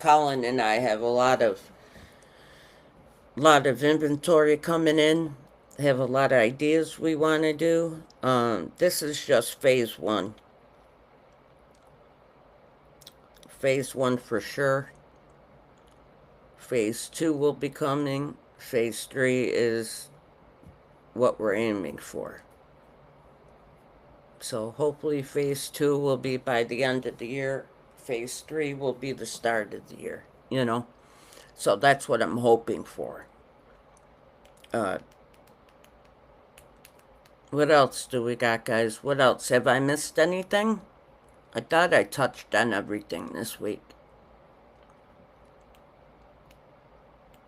Colin and I have a lot of inventory coming in. Have a lot of ideas we want to do. This is just phase one. Phase one for sure. Phase two will be coming. Phase three is what we're aiming for. So hopefully phase two will be by the end of the year. Phase three will be the start of the year, you know? So that's what I'm hoping for. What else do we got, guys? What else? Have I missed anything? I thought I touched on everything this week.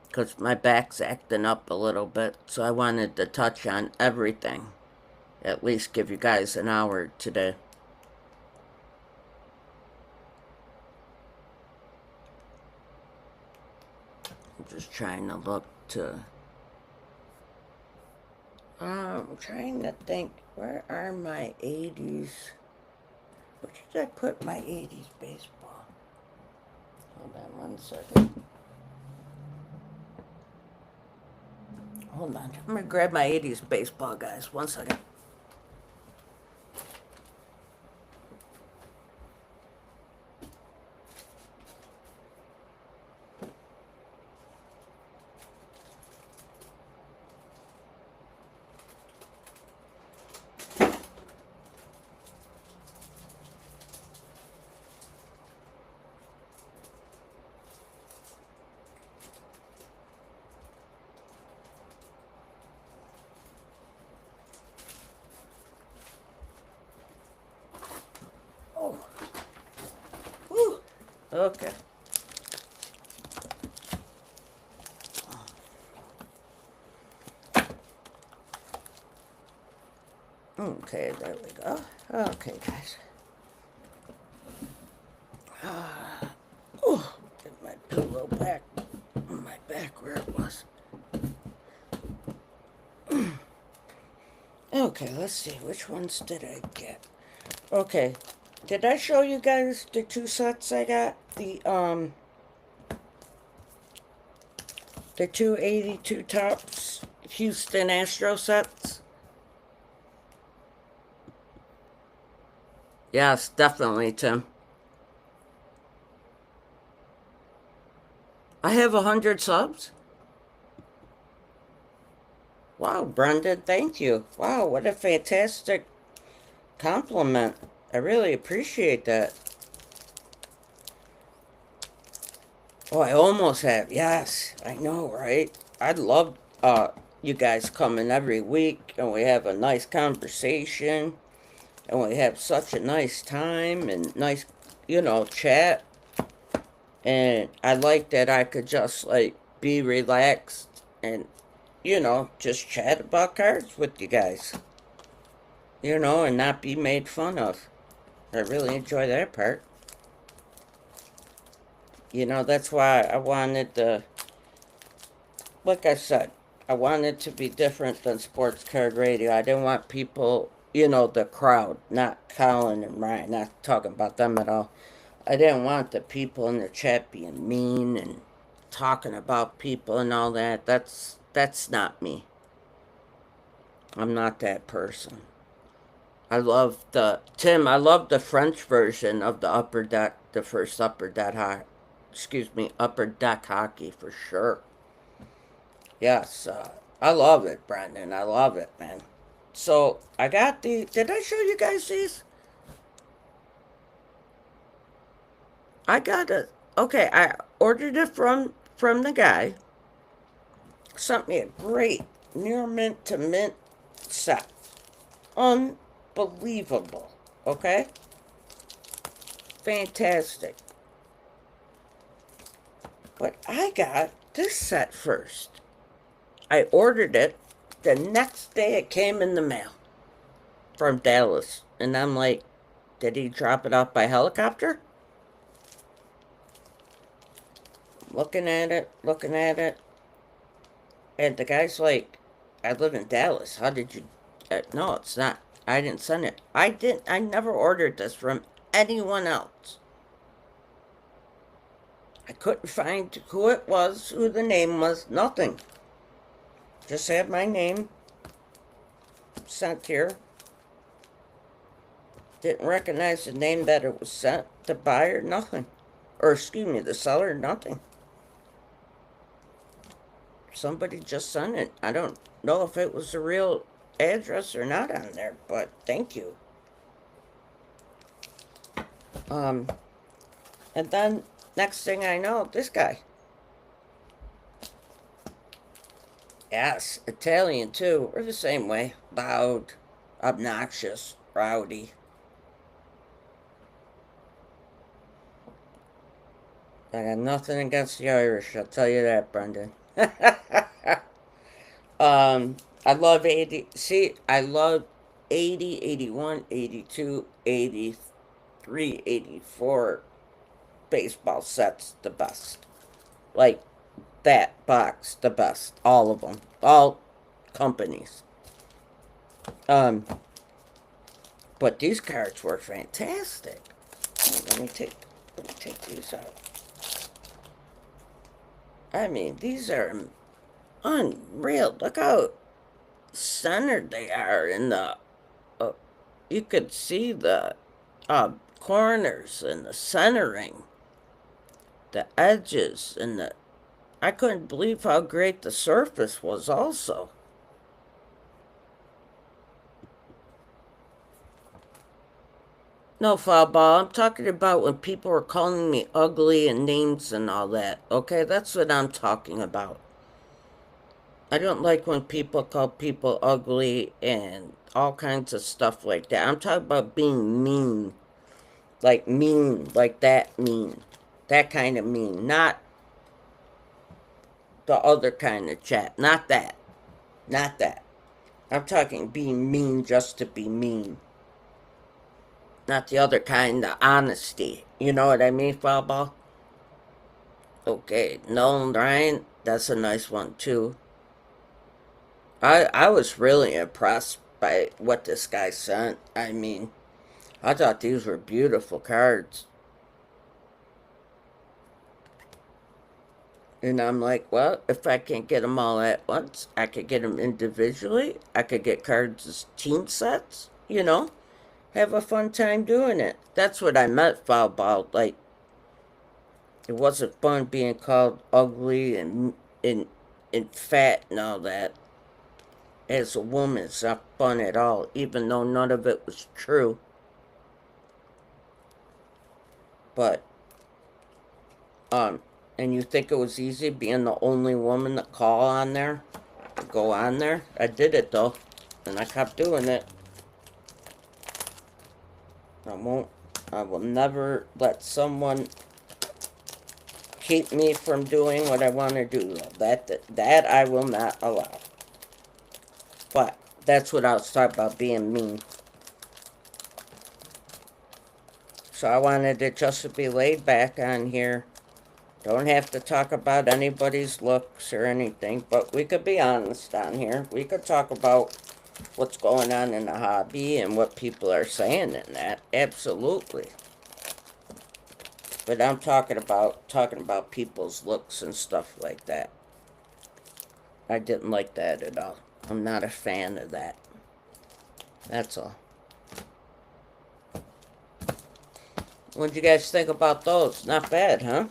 Because my back's acting up a little bit, so I wanted to touch on everything. At least give you guys an hour today. I'm just trying to look to... I'm trying to think, where are my 80s? Where did I put my 80s baseball? Hold on 1 second. Hold on, I'm gonna grab my 80s baseball, guys. 1 second. Oh, whew. Okay. Okay, there we go. Okay, guys. Oh, get my pillow back. My back where it was. Okay, let's see. Which ones did I get? Okay. Did I show you guys the 2 sets I got? The 282 tops Houston Astro sets? Yes, definitely, Tim. I have 100 subs? Wow, Brendan, thank you. Wow, what a fantastic compliment. I really appreciate that. Oh, I almost have. Yes, I know, right? I'd love you guys coming every week and we have a nice conversation and we have such a nice time and nice, chat. And I like that I could just, like, be relaxed and, just chat about cards with you guys, and not be made fun of. I really enjoy that part. That's why I wanted to, like I said, I wanted to be different than sports card radio. I didn't want people, the crowd, not Colin and Ryan, not talking about them at all. I didn't want the people in the chat being mean and talking about people and all that. That's not me. I'm not that person. I love the French version of the Upper Deck, the first Upper Deck hockey for sure. Yes, I love it, Brandon. I love it, man. So I got did I show you guys these? I got it. Okay, I ordered it from the guy. Sent me a great near mint to mint set. Unbelievable. Okay? Fantastic. But I got this set first. I ordered it. The next day it came in the mail from Dallas. And I'm like, did he drop it off by helicopter? Looking at it. And the guy's like, I live in Dallas. How did you... no, it's not. I didn't send it. I never ordered this from anyone else. I couldn't find who it was, who the name was, nothing. Just had my name sent here. Didn't recognize the name that it was sent, the buyer, nothing. Or excuse me, the seller, nothing. Somebody just sent it. I don't know if it was the real address or not on there, but thank you. And then next thing I know, this guy. Yes, Italian too. We're the same way. Loud, obnoxious, rowdy. I got nothing against the Irish, I'll tell you that, Brendan. I love 80. See, I love 80, 81, 82, 83, 84 baseball sets the best. Like that box, the best. All of them. All companies. But these cards were fantastic. Let me take these out. I mean, these are unreal. Look how centered they are in the... you could see the corners and the centering. The edges and the... I couldn't believe how great the surface was also. No, foul ball. I'm talking about when people were calling me ugly and names and all that. Okay, that's what I'm talking about. I don't like when people call people ugly and all kinds of stuff like that. I'm talking about being mean. Like mean, like that mean. That kind of mean. Not the other kind of chat. Not that. Not that. I'm talking being mean just to be mean. Not the other kind of honesty. You know what I mean, foul ball? Okay, Nolan Ryan, that's a nice one too. I was really impressed by what this guy sent. I mean, I thought these were beautiful cards. And I'm like, well, if I can't get them all at once, I could get them individually. I could get cards as team sets, Have a fun time doing it. That's what I meant, foul ball. Like, it wasn't fun being called ugly and fat and all that. As a woman, it's not fun at all, even though none of it was true. But, and you think it was easy being the only woman to call on there? To go on there? I did it though, and I kept doing it. I will never let someone keep me from doing what I want to do. That I will not allow. But that's what I was talking about, being mean. So I wanted it just to be laid back on here. Don't have to talk about anybody's looks or anything, but we could be honest on here. We could talk about what's going on in the hobby and what people are saying in that. Absolutely. But I'm talking about people's looks and stuff like that. I didn't like that at all. I'm not a fan of that. That's all. What'd you guys think about those? Not bad, huh?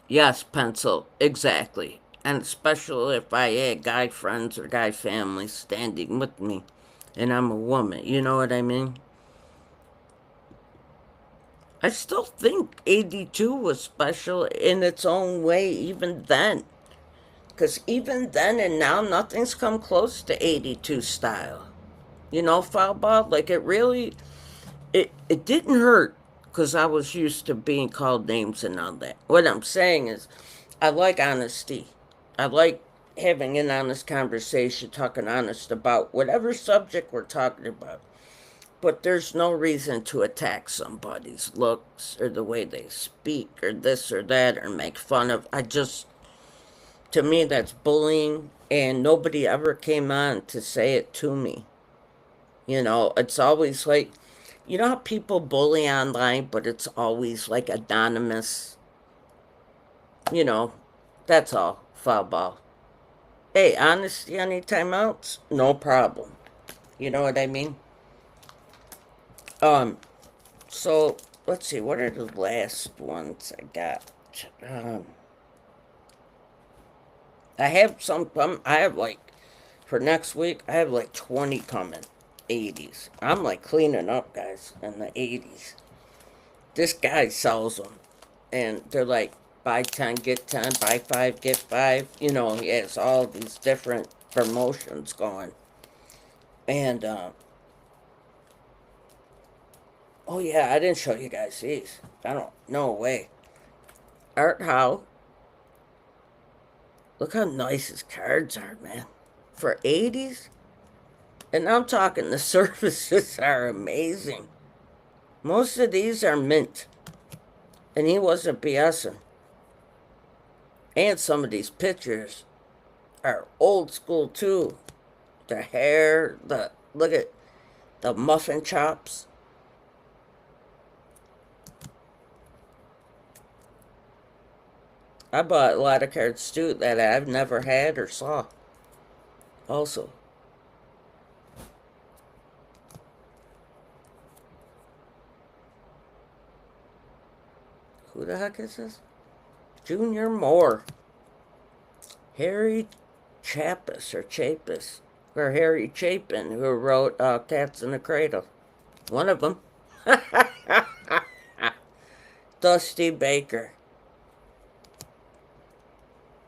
Yes, pencil. Exactly. And especially if I had guy friends or guy family standing with me and I'm a woman. You know what I mean? I still think 82 was special in its own way, even then. Because even then and now, nothing's come close to 82 style. You know, foul ball? Like, it really, it didn't hurt because I was used to being called names and all that. What I'm saying is, I like honesty. I like having an honest conversation, talking honest about whatever subject we're talking about. But there's no reason to attack somebody's looks or the way they speak or this or that or make fun of. To me, that's bullying, and nobody ever came on to say it to me. You know, it's always like, you know how people bully online, but it's always like anonymous? You know, that's all. Foul ball. Hey, honesty on any timeouts? No problem. You know what I mean? Um, so let's see, what are the last ones I got? Um, I have like, for next week, I have like 20 coming. 80s. I'm like cleaning up, guys, in the 80s. This guy sells them, and they're like, buy 10, get 10, buy 5, get 5. You know, he has all these different promotions going. And, oh yeah, I didn't show you guys these. I don't, no way. Art Howe. Look how nice his cards are, man. For 80s? And I'm talking the surfaces are amazing. Most of these are mint. And he wasn't BSing. And some of these pictures are old school too. The hair, look at the muffin chops. I bought a lot of cards too that I've never had or saw. Also, who the heck is this? Junior Moore. Harry Chapis, or Harry Chapin, who wrote Cats in the Cradle. One of them. Dusty Baker.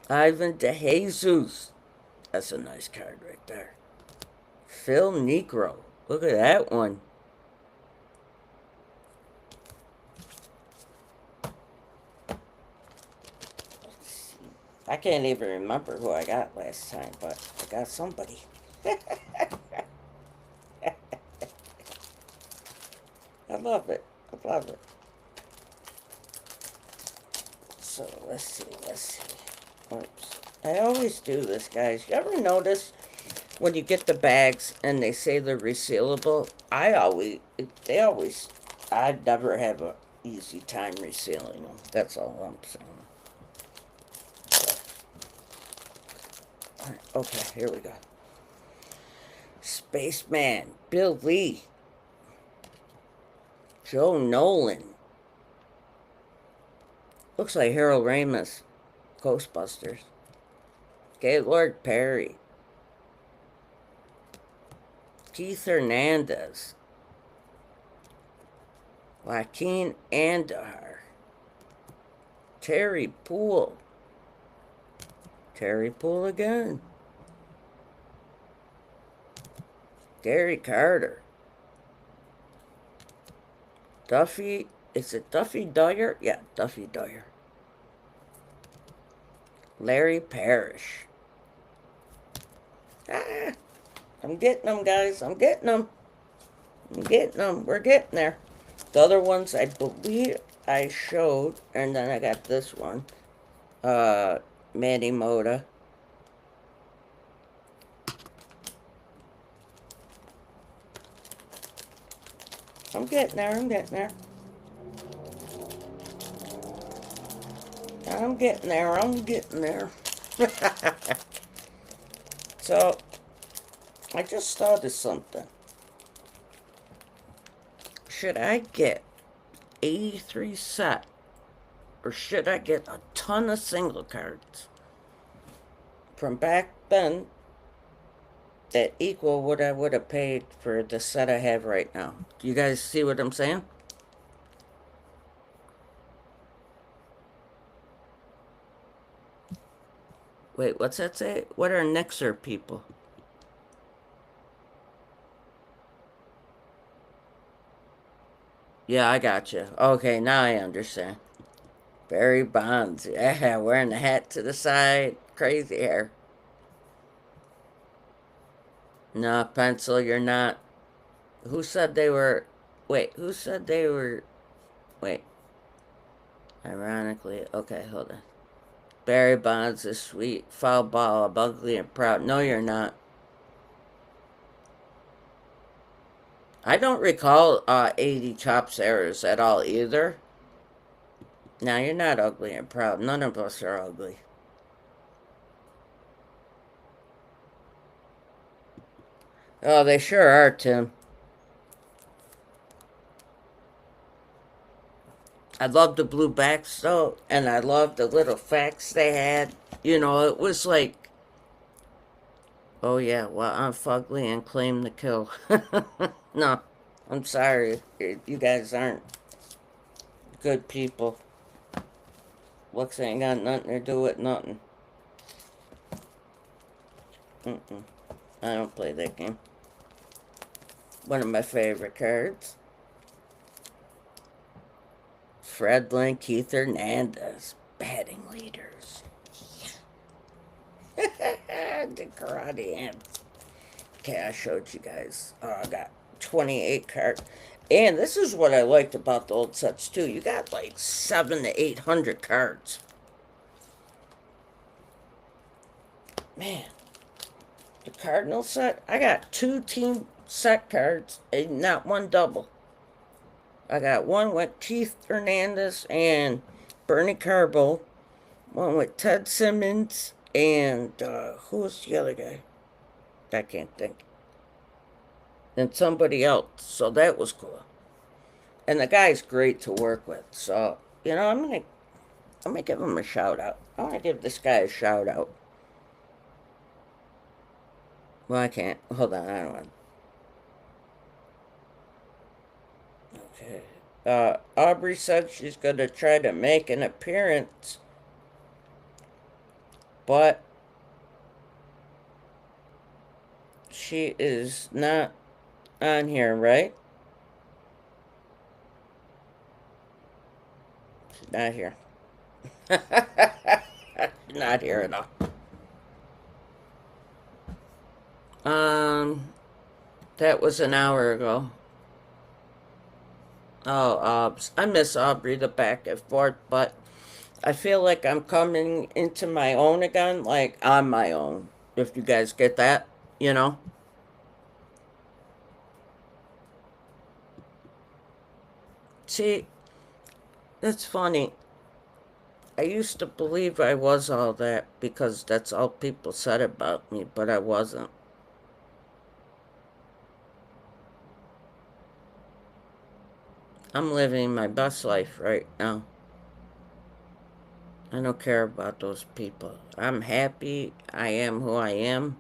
Ivan DeJesus. That's a nice card right there. Phil Negro. Look at that one. I can't even remember who I got last time, but I got somebody. I love it. I love it. So let's see. Oops. I always do this, guys. You ever notice when you get the bags and they say they're resealable? I never have a easy time resealing them. That's all I'm saying. All right, okay, here we go. Spaceman, Bill Lee, Joe Nolan. Looks like Harold Ramis, Ghostbusters. Gaylord Perry. Keith Hernandez. Joaquin Andahar. Terry Poole. Terry Poole again. Gary Carter. Duffy Is it Duffy Dyer? Yeah, Duffy Dyer. Larry Parrish. Ah, I'm getting them, guys. I'm getting them. I'm getting them. We're getting there. The other ones I believe I showed, and then I got this one. Manny Mota. I'm getting there. I'm getting there. I'm getting there. I'm getting there. So, I just thought of something. Should I get 83 set, or should I get a ton of single cards from back then that equal what I would have paid for the set I have right now? Do you guys see what I'm saying? Wait, what's that say? What are Nixer people? Yeah, I got you. Okay, now I understand. Barry Bonds. Yeah, wearing the hat to the side. Crazy hair. No, pencil, you're not. Who said they were. Wait, who said they were. Wait. Ironically. Okay, hold on. Barry Bonds is sweet. Foul ball, I'm ugly and proud. No, you're not. I don't recall 80 chops errors at all either. Now, you're not ugly and proud. None of us are ugly. Oh, they sure are, Tim. I love the blue backs though, and I love the little facts they had. You know, it was like, oh yeah, well, I'm fugly and claim the kill. No, I'm sorry. You guys aren't good people. Looks ain't got nothing to do with nothing. Mm-mm. I don't play that game. One of my favorite cards. Fredlin, Keith Hernandez, batting leaders. The karate ants. Okay, I showed you guys. I got 28 cards. And this is what I liked about the old sets too. You got like 700 to 800 cards. Man, the Cardinal set, I got 2 team set cards and not one double. I got one with Keith Hernandez and Bernie Carbo, one with Ted Simmons, and who was the other guy? I can't think. And somebody else. So that was cool. And the guy's great to work with. So, you know, I'm gonna give him a shout out. I wanna give this guy a shout out. Well, I can't. Hold on, I don't want. Okay. Aubrey said she's gonna try to make an appearance, but she is not on here, right? She's not here. Not here at all. That was an hour ago. Oh, I miss Aubrey the back and forth, but I feel like I'm coming into my own again, like on my own. If you guys get that, you know? See, that's funny. I used to believe I was all that because that's all people said about me, but I wasn't. I'm living my best life right now. I don't care about those people. I'm happy. I am who I am.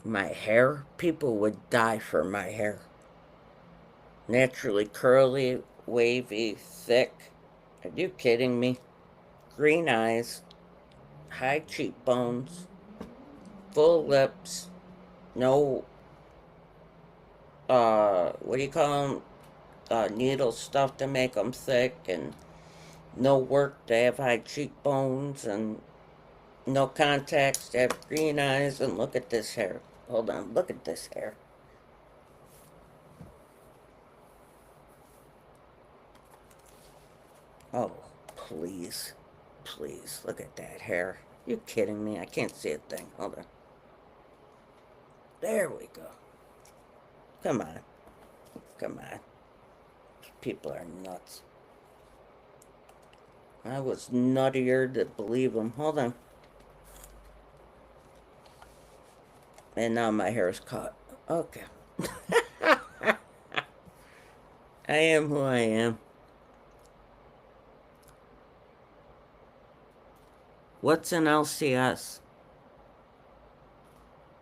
My hair, people would die for my hair. Naturally curly, wavy, thick. Are you kidding me? Green eyes, high cheekbones, full lips, no, what do you call them? needle stuff to make them thick, and no work to have high cheekbones, and no contacts to have green eyes. And look at this hair. Hold on, look at this hair. Oh, please. Please, look at that hair. You kidding me? I can't see a thing. Hold on. There we go. Come on. Come on. People are nuts. I was nuttier to believe them. Hold on. And now my hair is caught. Okay. I am who I am. What's an LCS?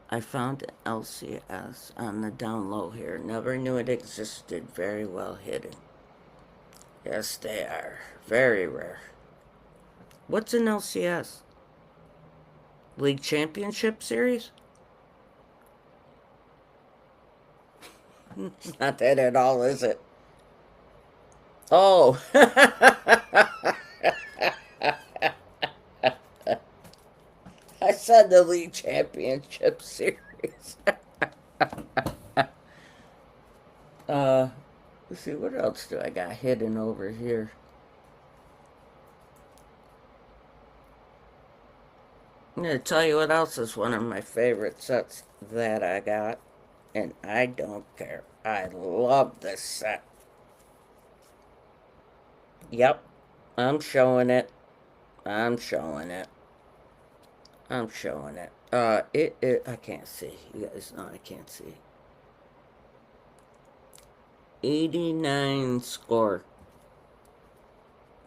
I found an LCS on the down low here. Never knew it existed. Very well hidden. Yes, they are. Very rare. What's an LCS? League Championship Series? It's not that at all, is it? Oh. I said the League Championship Series. Let's see, what else do I got hidden over here? I'm going to tell you what else is one of my favorite sets that I got. And I don't care. I love this set. Yep. I'm showing it. I'm showing it. I'm showing it. I can't see. You guys know I can't see. 89 score.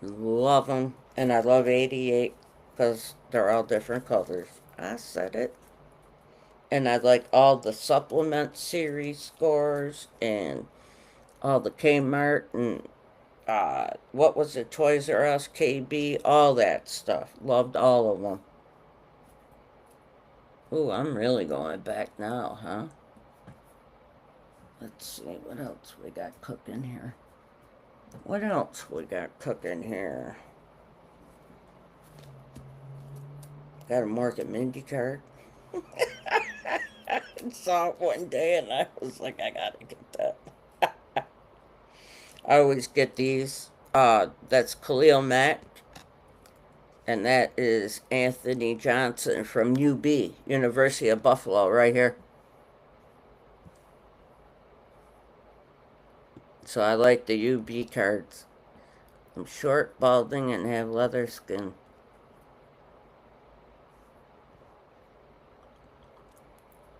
Love them. And I love 88 because they're all different colors. I said it. And I like all the supplement series scores and all the Kmart and what was it, Toys R Us, KB, all that stuff. Loved all of them. Ooh, I'm really going back now, huh? Let's see, what else we got cooking here? What else we got cooking here? Got a Market Mindy card. I saw it one day and I was like, I gotta get that. I always get these. That's Khalil Mack. And that is Anthony Johnson from UB, University of Buffalo, right here. So I like the UB cards. I'm short, balding, and have leather skin.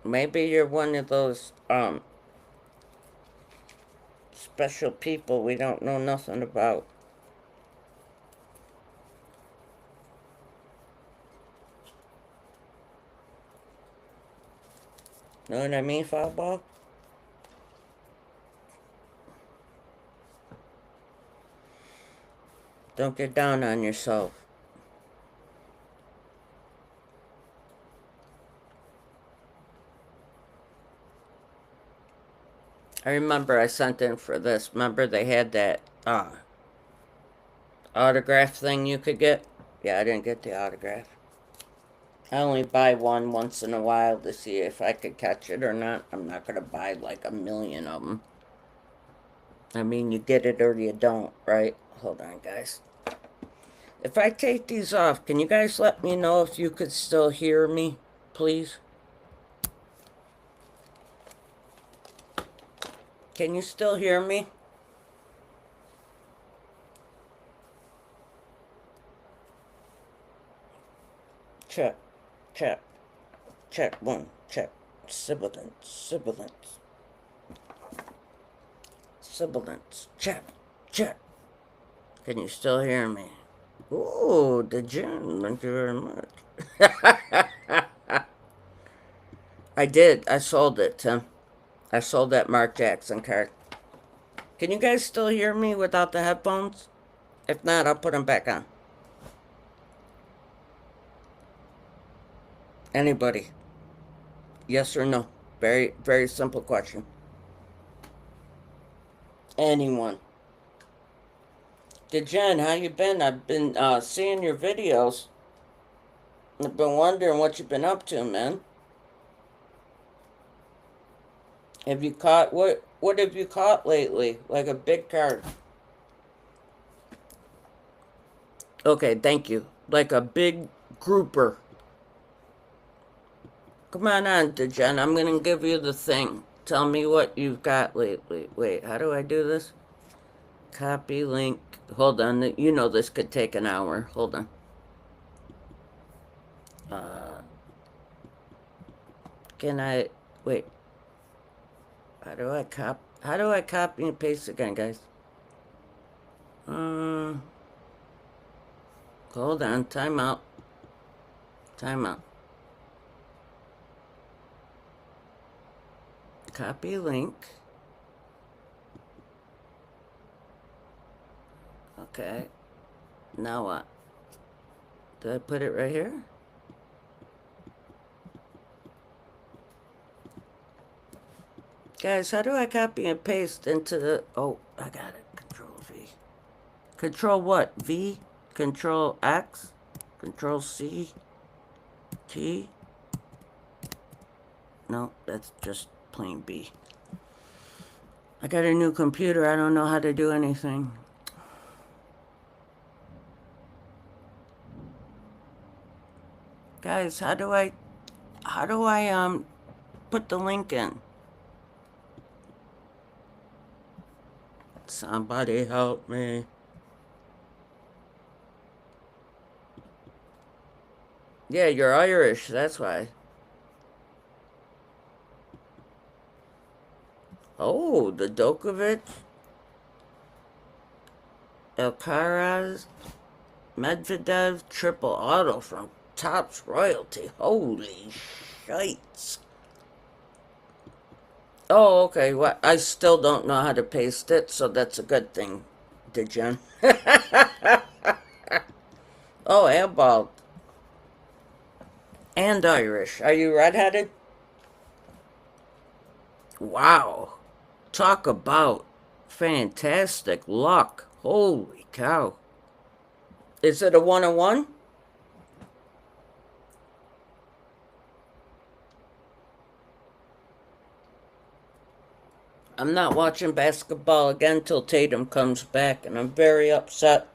Maybe you're one of those special people we don't know nothing about. Know what I mean, foul ball? Don't get down on yourself. I remember I sent in for this. Remember they had that autograph thing you could get? Yeah, I didn't get the autograph. I only buy one once in a while to see if I could catch it or not. I'm not going to buy like a million of them. I mean, you get it or you don't, right? Hold on, guys. If I take these off, can you guys let me know if you could still hear me, please? Can you still hear me? Check, check, check, one, check. Sibilance, sibilance. Sibilance, check, check. Can you still hear me? Ooh, the gin, thank you very much. I did, I sold it, Tim. I sold that Mark Jackson card. Can you guys still hear me without the headphones? If not, I'll put them back on. Anybody? Yes or no? Very, very simple question. Anyone. Jen, how you been? I've been seeing your videos. I've been wondering what you've been up to, man. Have you caught what have you caught lately? Like a big card. Okay, thank you. Like a big grouper. Come on, Jen. I'm gonna give you the thing. Tell me what you've got lately. Wait, how do I do this? Copy link. Hold on. You know this could take an hour. Hold on. Uh, can I wait? How do I copy and paste again, guys? Hold on. Time out. Time out. Copy link. Okay. Now what? Did I put it right here? Guys, how do I copy and paste into the... Oh, I got it. Control V. Control what? V? Control X? Control C? T? No, that's just plain B. I got a new computer. I don't know how to do anything. Guys, how do I put the link in? Somebody help me. Yeah, you're Irish, that's why. Oh, the Djokovic, Alcaraz, Medvedev triple auto from Topps Royalty. Holy shites. Oh, okay. Well, I still don't know how to paste it, so that's a good thing, Jen. Oh, and bald. And Irish. Are you redheaded? Wow. Talk about fantastic luck. Holy cow. Is it a 1-on-1? I'm not watching basketball again till Tatum comes back, and I'm very upset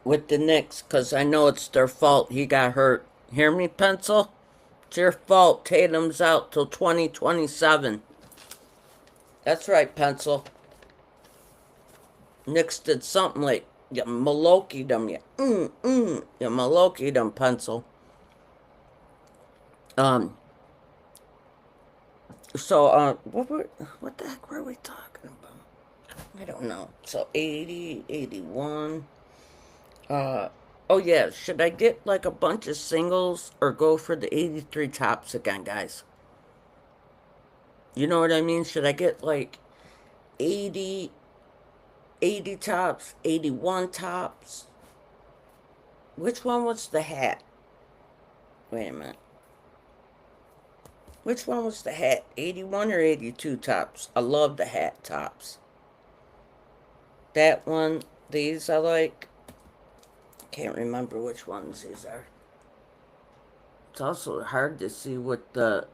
with the Knicks because I know it's their fault he got hurt. Hear me, Pencil? It's your fault. Tatum's out till 2027. That's right, Pencil. Knicks did something like you Malokied them. You Malokied them, Pencil. So what the heck were we talking about? I don't know. So 80, 81. Oh yeah, should I get like a bunch of singles or go for the 83 tops again, guys? You know what I mean? Should I get like 80, 80 tops, 81 tops? Which one was the hat? Wait a minute. Which one was the hat? 81 or 82 tops? I love the hat tops. That one, these I like. Can't remember which ones these are. It's also hard to see what the...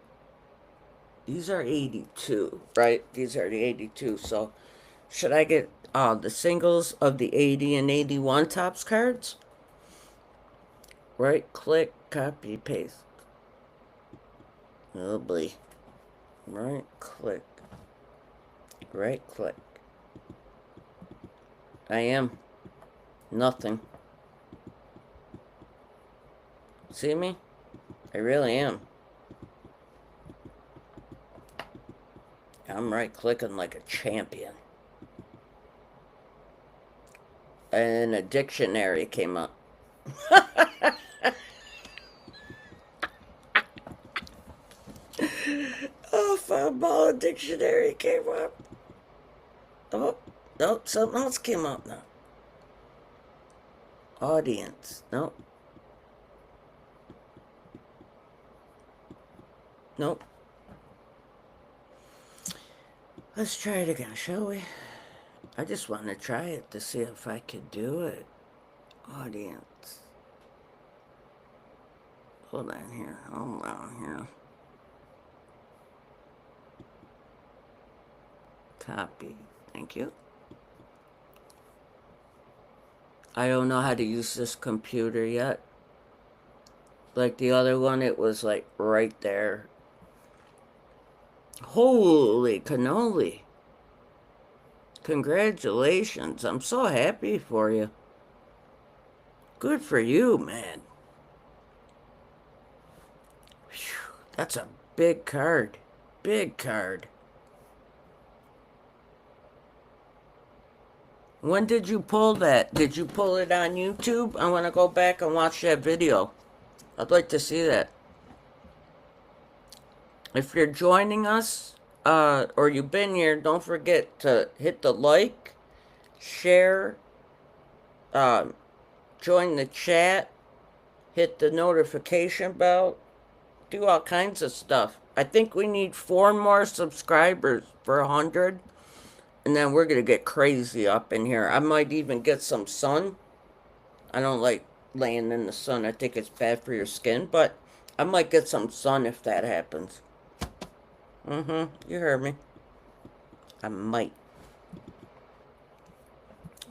These are 82, right? These are the 82. So should I get the singles of the 80 and 81 tops cards? Right click, copy, paste. Oh boy. Right click. Right click. I am. Nothing. See me? I really am. I'm right clicking like a champion. And a dictionary came up. Oh, Fireball dictionary came up. Oh, no, something else came up now. Audience. Nope. Nope. Let's try it again, shall we? I just want to try it to see if I could do it. Audience. Hold on here. Hold on here. Copy. Thank you. I don't know how to use this computer yet. Like the other one, it was like right there. Holy cannoli. Congratulations. I'm so happy for you. Good for you, man. Whew, that's a big card. Big card. When did you pull that? Did you pull it on YouTube? I want to go back and watch that video. I'd like to see that. If you're joining us, or you've been here, don't forget to hit the like, share, join the chat, hit the notification bell, do all kinds of stuff. I think we need 4 more subscribers for 100, and then we're gonna get crazy up in here. I might even get some sun. I don't like laying in the sun. I think it's bad for your skin, but I might get some sun if that happens. You heard me. I might.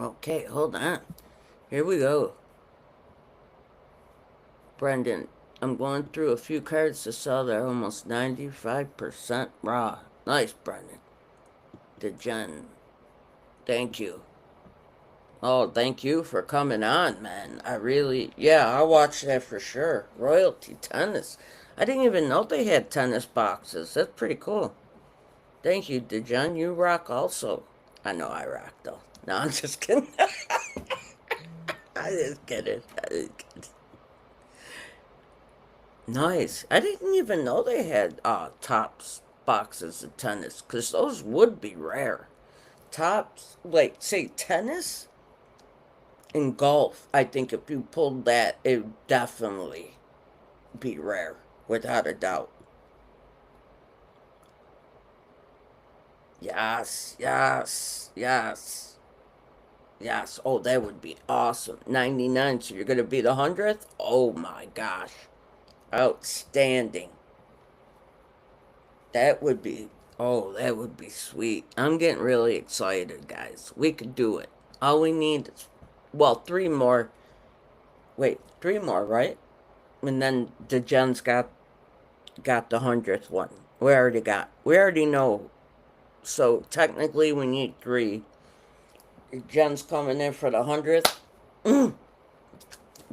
Okay, hold on. Here we go. Brendan, I'm going through a few cards to sell. They're almost 95% raw. Nice, Brendan. DeGen. Thank you. Oh, thank you for coming on, man. Yeah, I'll watch that for sure. Royalty Tennis. I didn't even know they had tennis boxes. That's pretty cool. Thank you, DeJohn. You rock also. I know I rock, though. No, I'm just kidding. I just kidding. Nice. I didn't even know they had Tops boxes of tennis, because those would be rare. Tops, like, say, tennis? In golf, I think if you pulled that, it would definitely be rare, without a doubt. Yes, yes, yes, yes. Oh, that would be awesome. 99, so you're going to be the 100th? Oh my gosh. Outstanding. That would be, oh, that would be sweet. I'm getting really excited, guys. We could do it. All we need is, well, 3 more. Wait, 3 more, right? And then the Jen's got the 100th one. We already know. So technically we need 3. Jen's coming in for the 100th.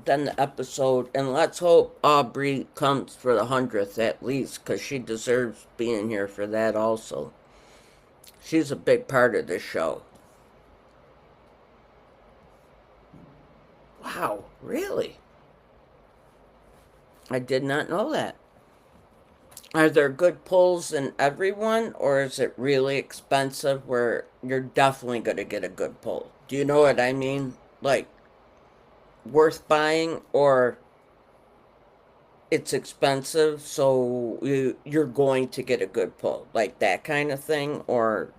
Then the episode, and let's hope Aubrey comes for the 100th at least, because she deserves being here for that also. She's a big part of this show. Wow, really? I did not know that. Are there good pulls in everyone, or is it really expensive where you're definitely going to get a good pull? Do you know what I mean? Like, worth buying, or it's expensive, so you're going to get a good pull, like that kind of thing, or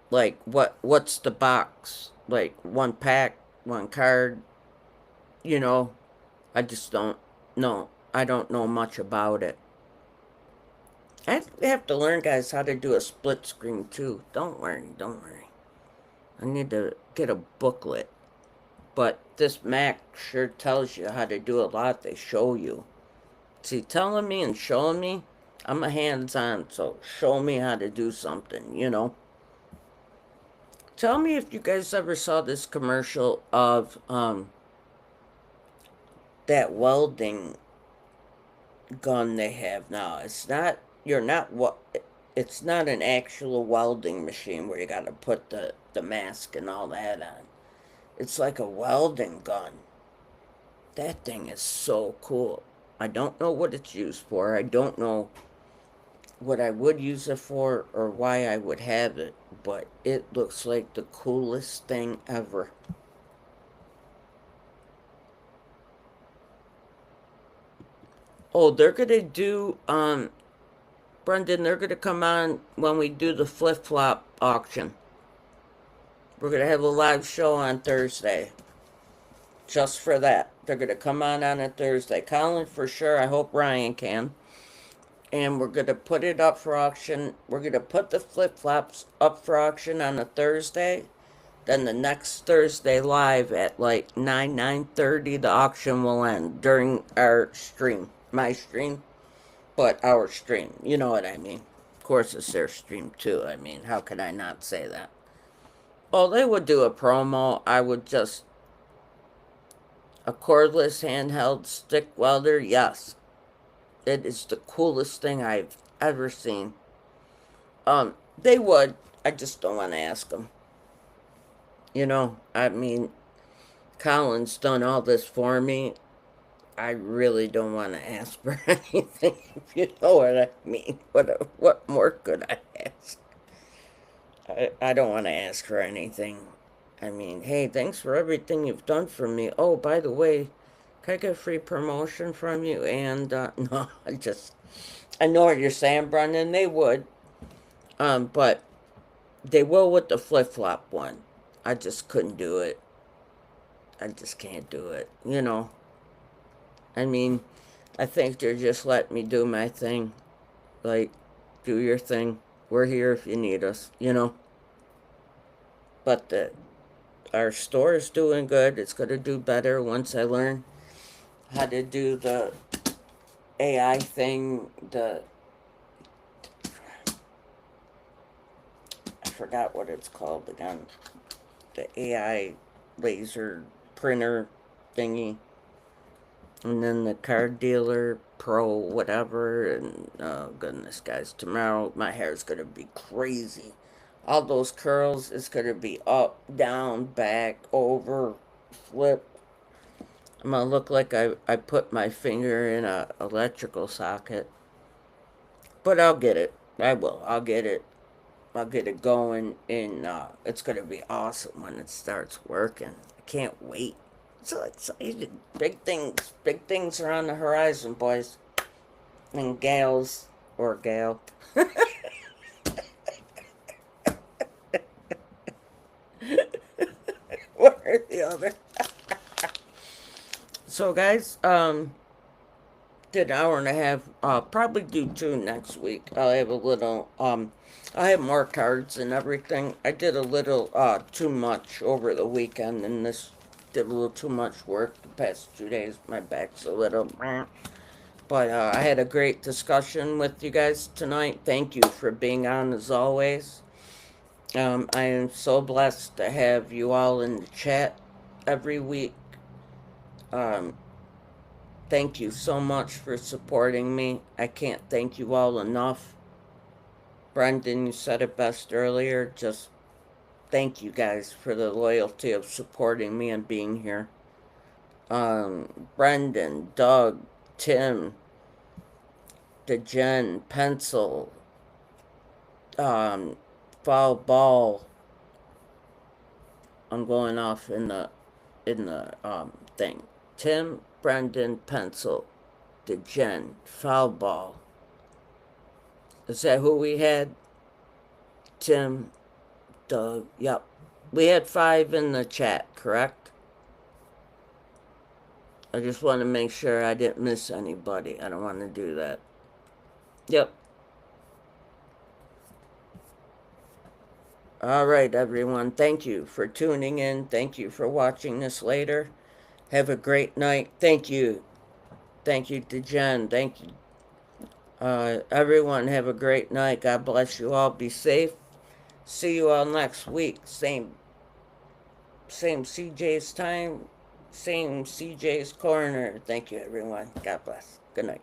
like what's the box? Like 1 pack, 1 card, you know? I just don't know. I don't know much about it. I have to learn, guys, how to do a split screen too. Don't worry, don't worry. I need to get a booklet. But this Mac sure tells you how to do a lot. They show you. See, telling me and showing me, I'm a hands-on, so show me how to do something, you know? Tell me if you guys ever saw this commercial of that welding gun they have now. It's not an actual welding machine where you gotta put the mask and all that on. It's like a welding gun. That thing is so cool. I don't know what it's used for. I don't know what I would use it for or why I would have it, but it looks like the coolest thing ever. Oh, they're gonna do Brendan, they're going to come on when we do the flip-flop auction. We're going to have a live show on Thursday. Just for that. They're going to come on a Thursday. Colin, for sure. I hope Ryan can. And we're going to put it up for auction. We're going to put the flip-flops up for auction on a Thursday. Then the next Thursday live at like 9:30, the auction will end during our stream. My stream, but our stream. You know what I mean. Of course it's their stream too. I mean, how could I not say that? Well, they would do a promo. I would just... A cordless handheld stick welder, yes. It is the coolest thing I've ever seen. They would. I just don't want to ask them. You know, I mean, Colin's done all this for me. I really don't want to ask for anything, if you know what I mean. What more could I ask? I don't want to ask for anything. I mean, hey, thanks for everything you've done for me. Oh, by the way, can I get a free promotion from you? And, no, I know what you're saying, Brendan. They would. But they will with the flip-flop one. I just couldn't do it. I just can't do it, you know. I mean, I think they're just letting me do my thing. Like, do your thing. We're here if you need us, you know. But our store is doing good. It's going to do better once I learn how to do the AI thing. I forgot what it's called again. The AI laser printer thingy. And then the card dealer pro whatever. And oh goodness, guys, tomorrow my hair's going to be crazy. All those curls is going to be up, down, back, over, flip. I'm going to look like I put my finger in a electrical socket. But I'll get it. I will. I'll get it. I'll get it going, and it's going to be awesome when it starts working. I can't wait. So excited. Big things are on the horizon, boys. And gals, or gal. One or the other. So, guys, did an hour and a half. I'll probably do 2 next week. I'll have a little, I have more cards and everything. I did a little, too much over the weekend, and this did a little too much work the past 2 days. My back's a little, but, I had a great discussion with you guys tonight. Thank you for being on as always. I am so blessed to have you all in the chat every week. Thank you so much for supporting me. I can't thank you all enough. Brendan, you said it best earlier. Just thank you guys for the loyalty of supporting me and being here. Brendan, Doug, Tim, DeGen, Pencil, Foul Ball. I'm going off in the thing. Tim, Brendan, Pencil, DeGen, Foul Ball. Is that who we had? Tim, Doug, yep. We had 5 in the chat, correct? I just want to make sure I didn't miss anybody. I don't want to do that. Yep. All right, everyone. Thank you for tuning in. Thank you for watching this later. Have a great night. Thank you. Thank you to Jen. Thank you. Everyone, have a great night. God bless you all. Be safe. See you all next week. Same CJ's time. Same CJ's corner. Thank you, everyone. God bless. Good night.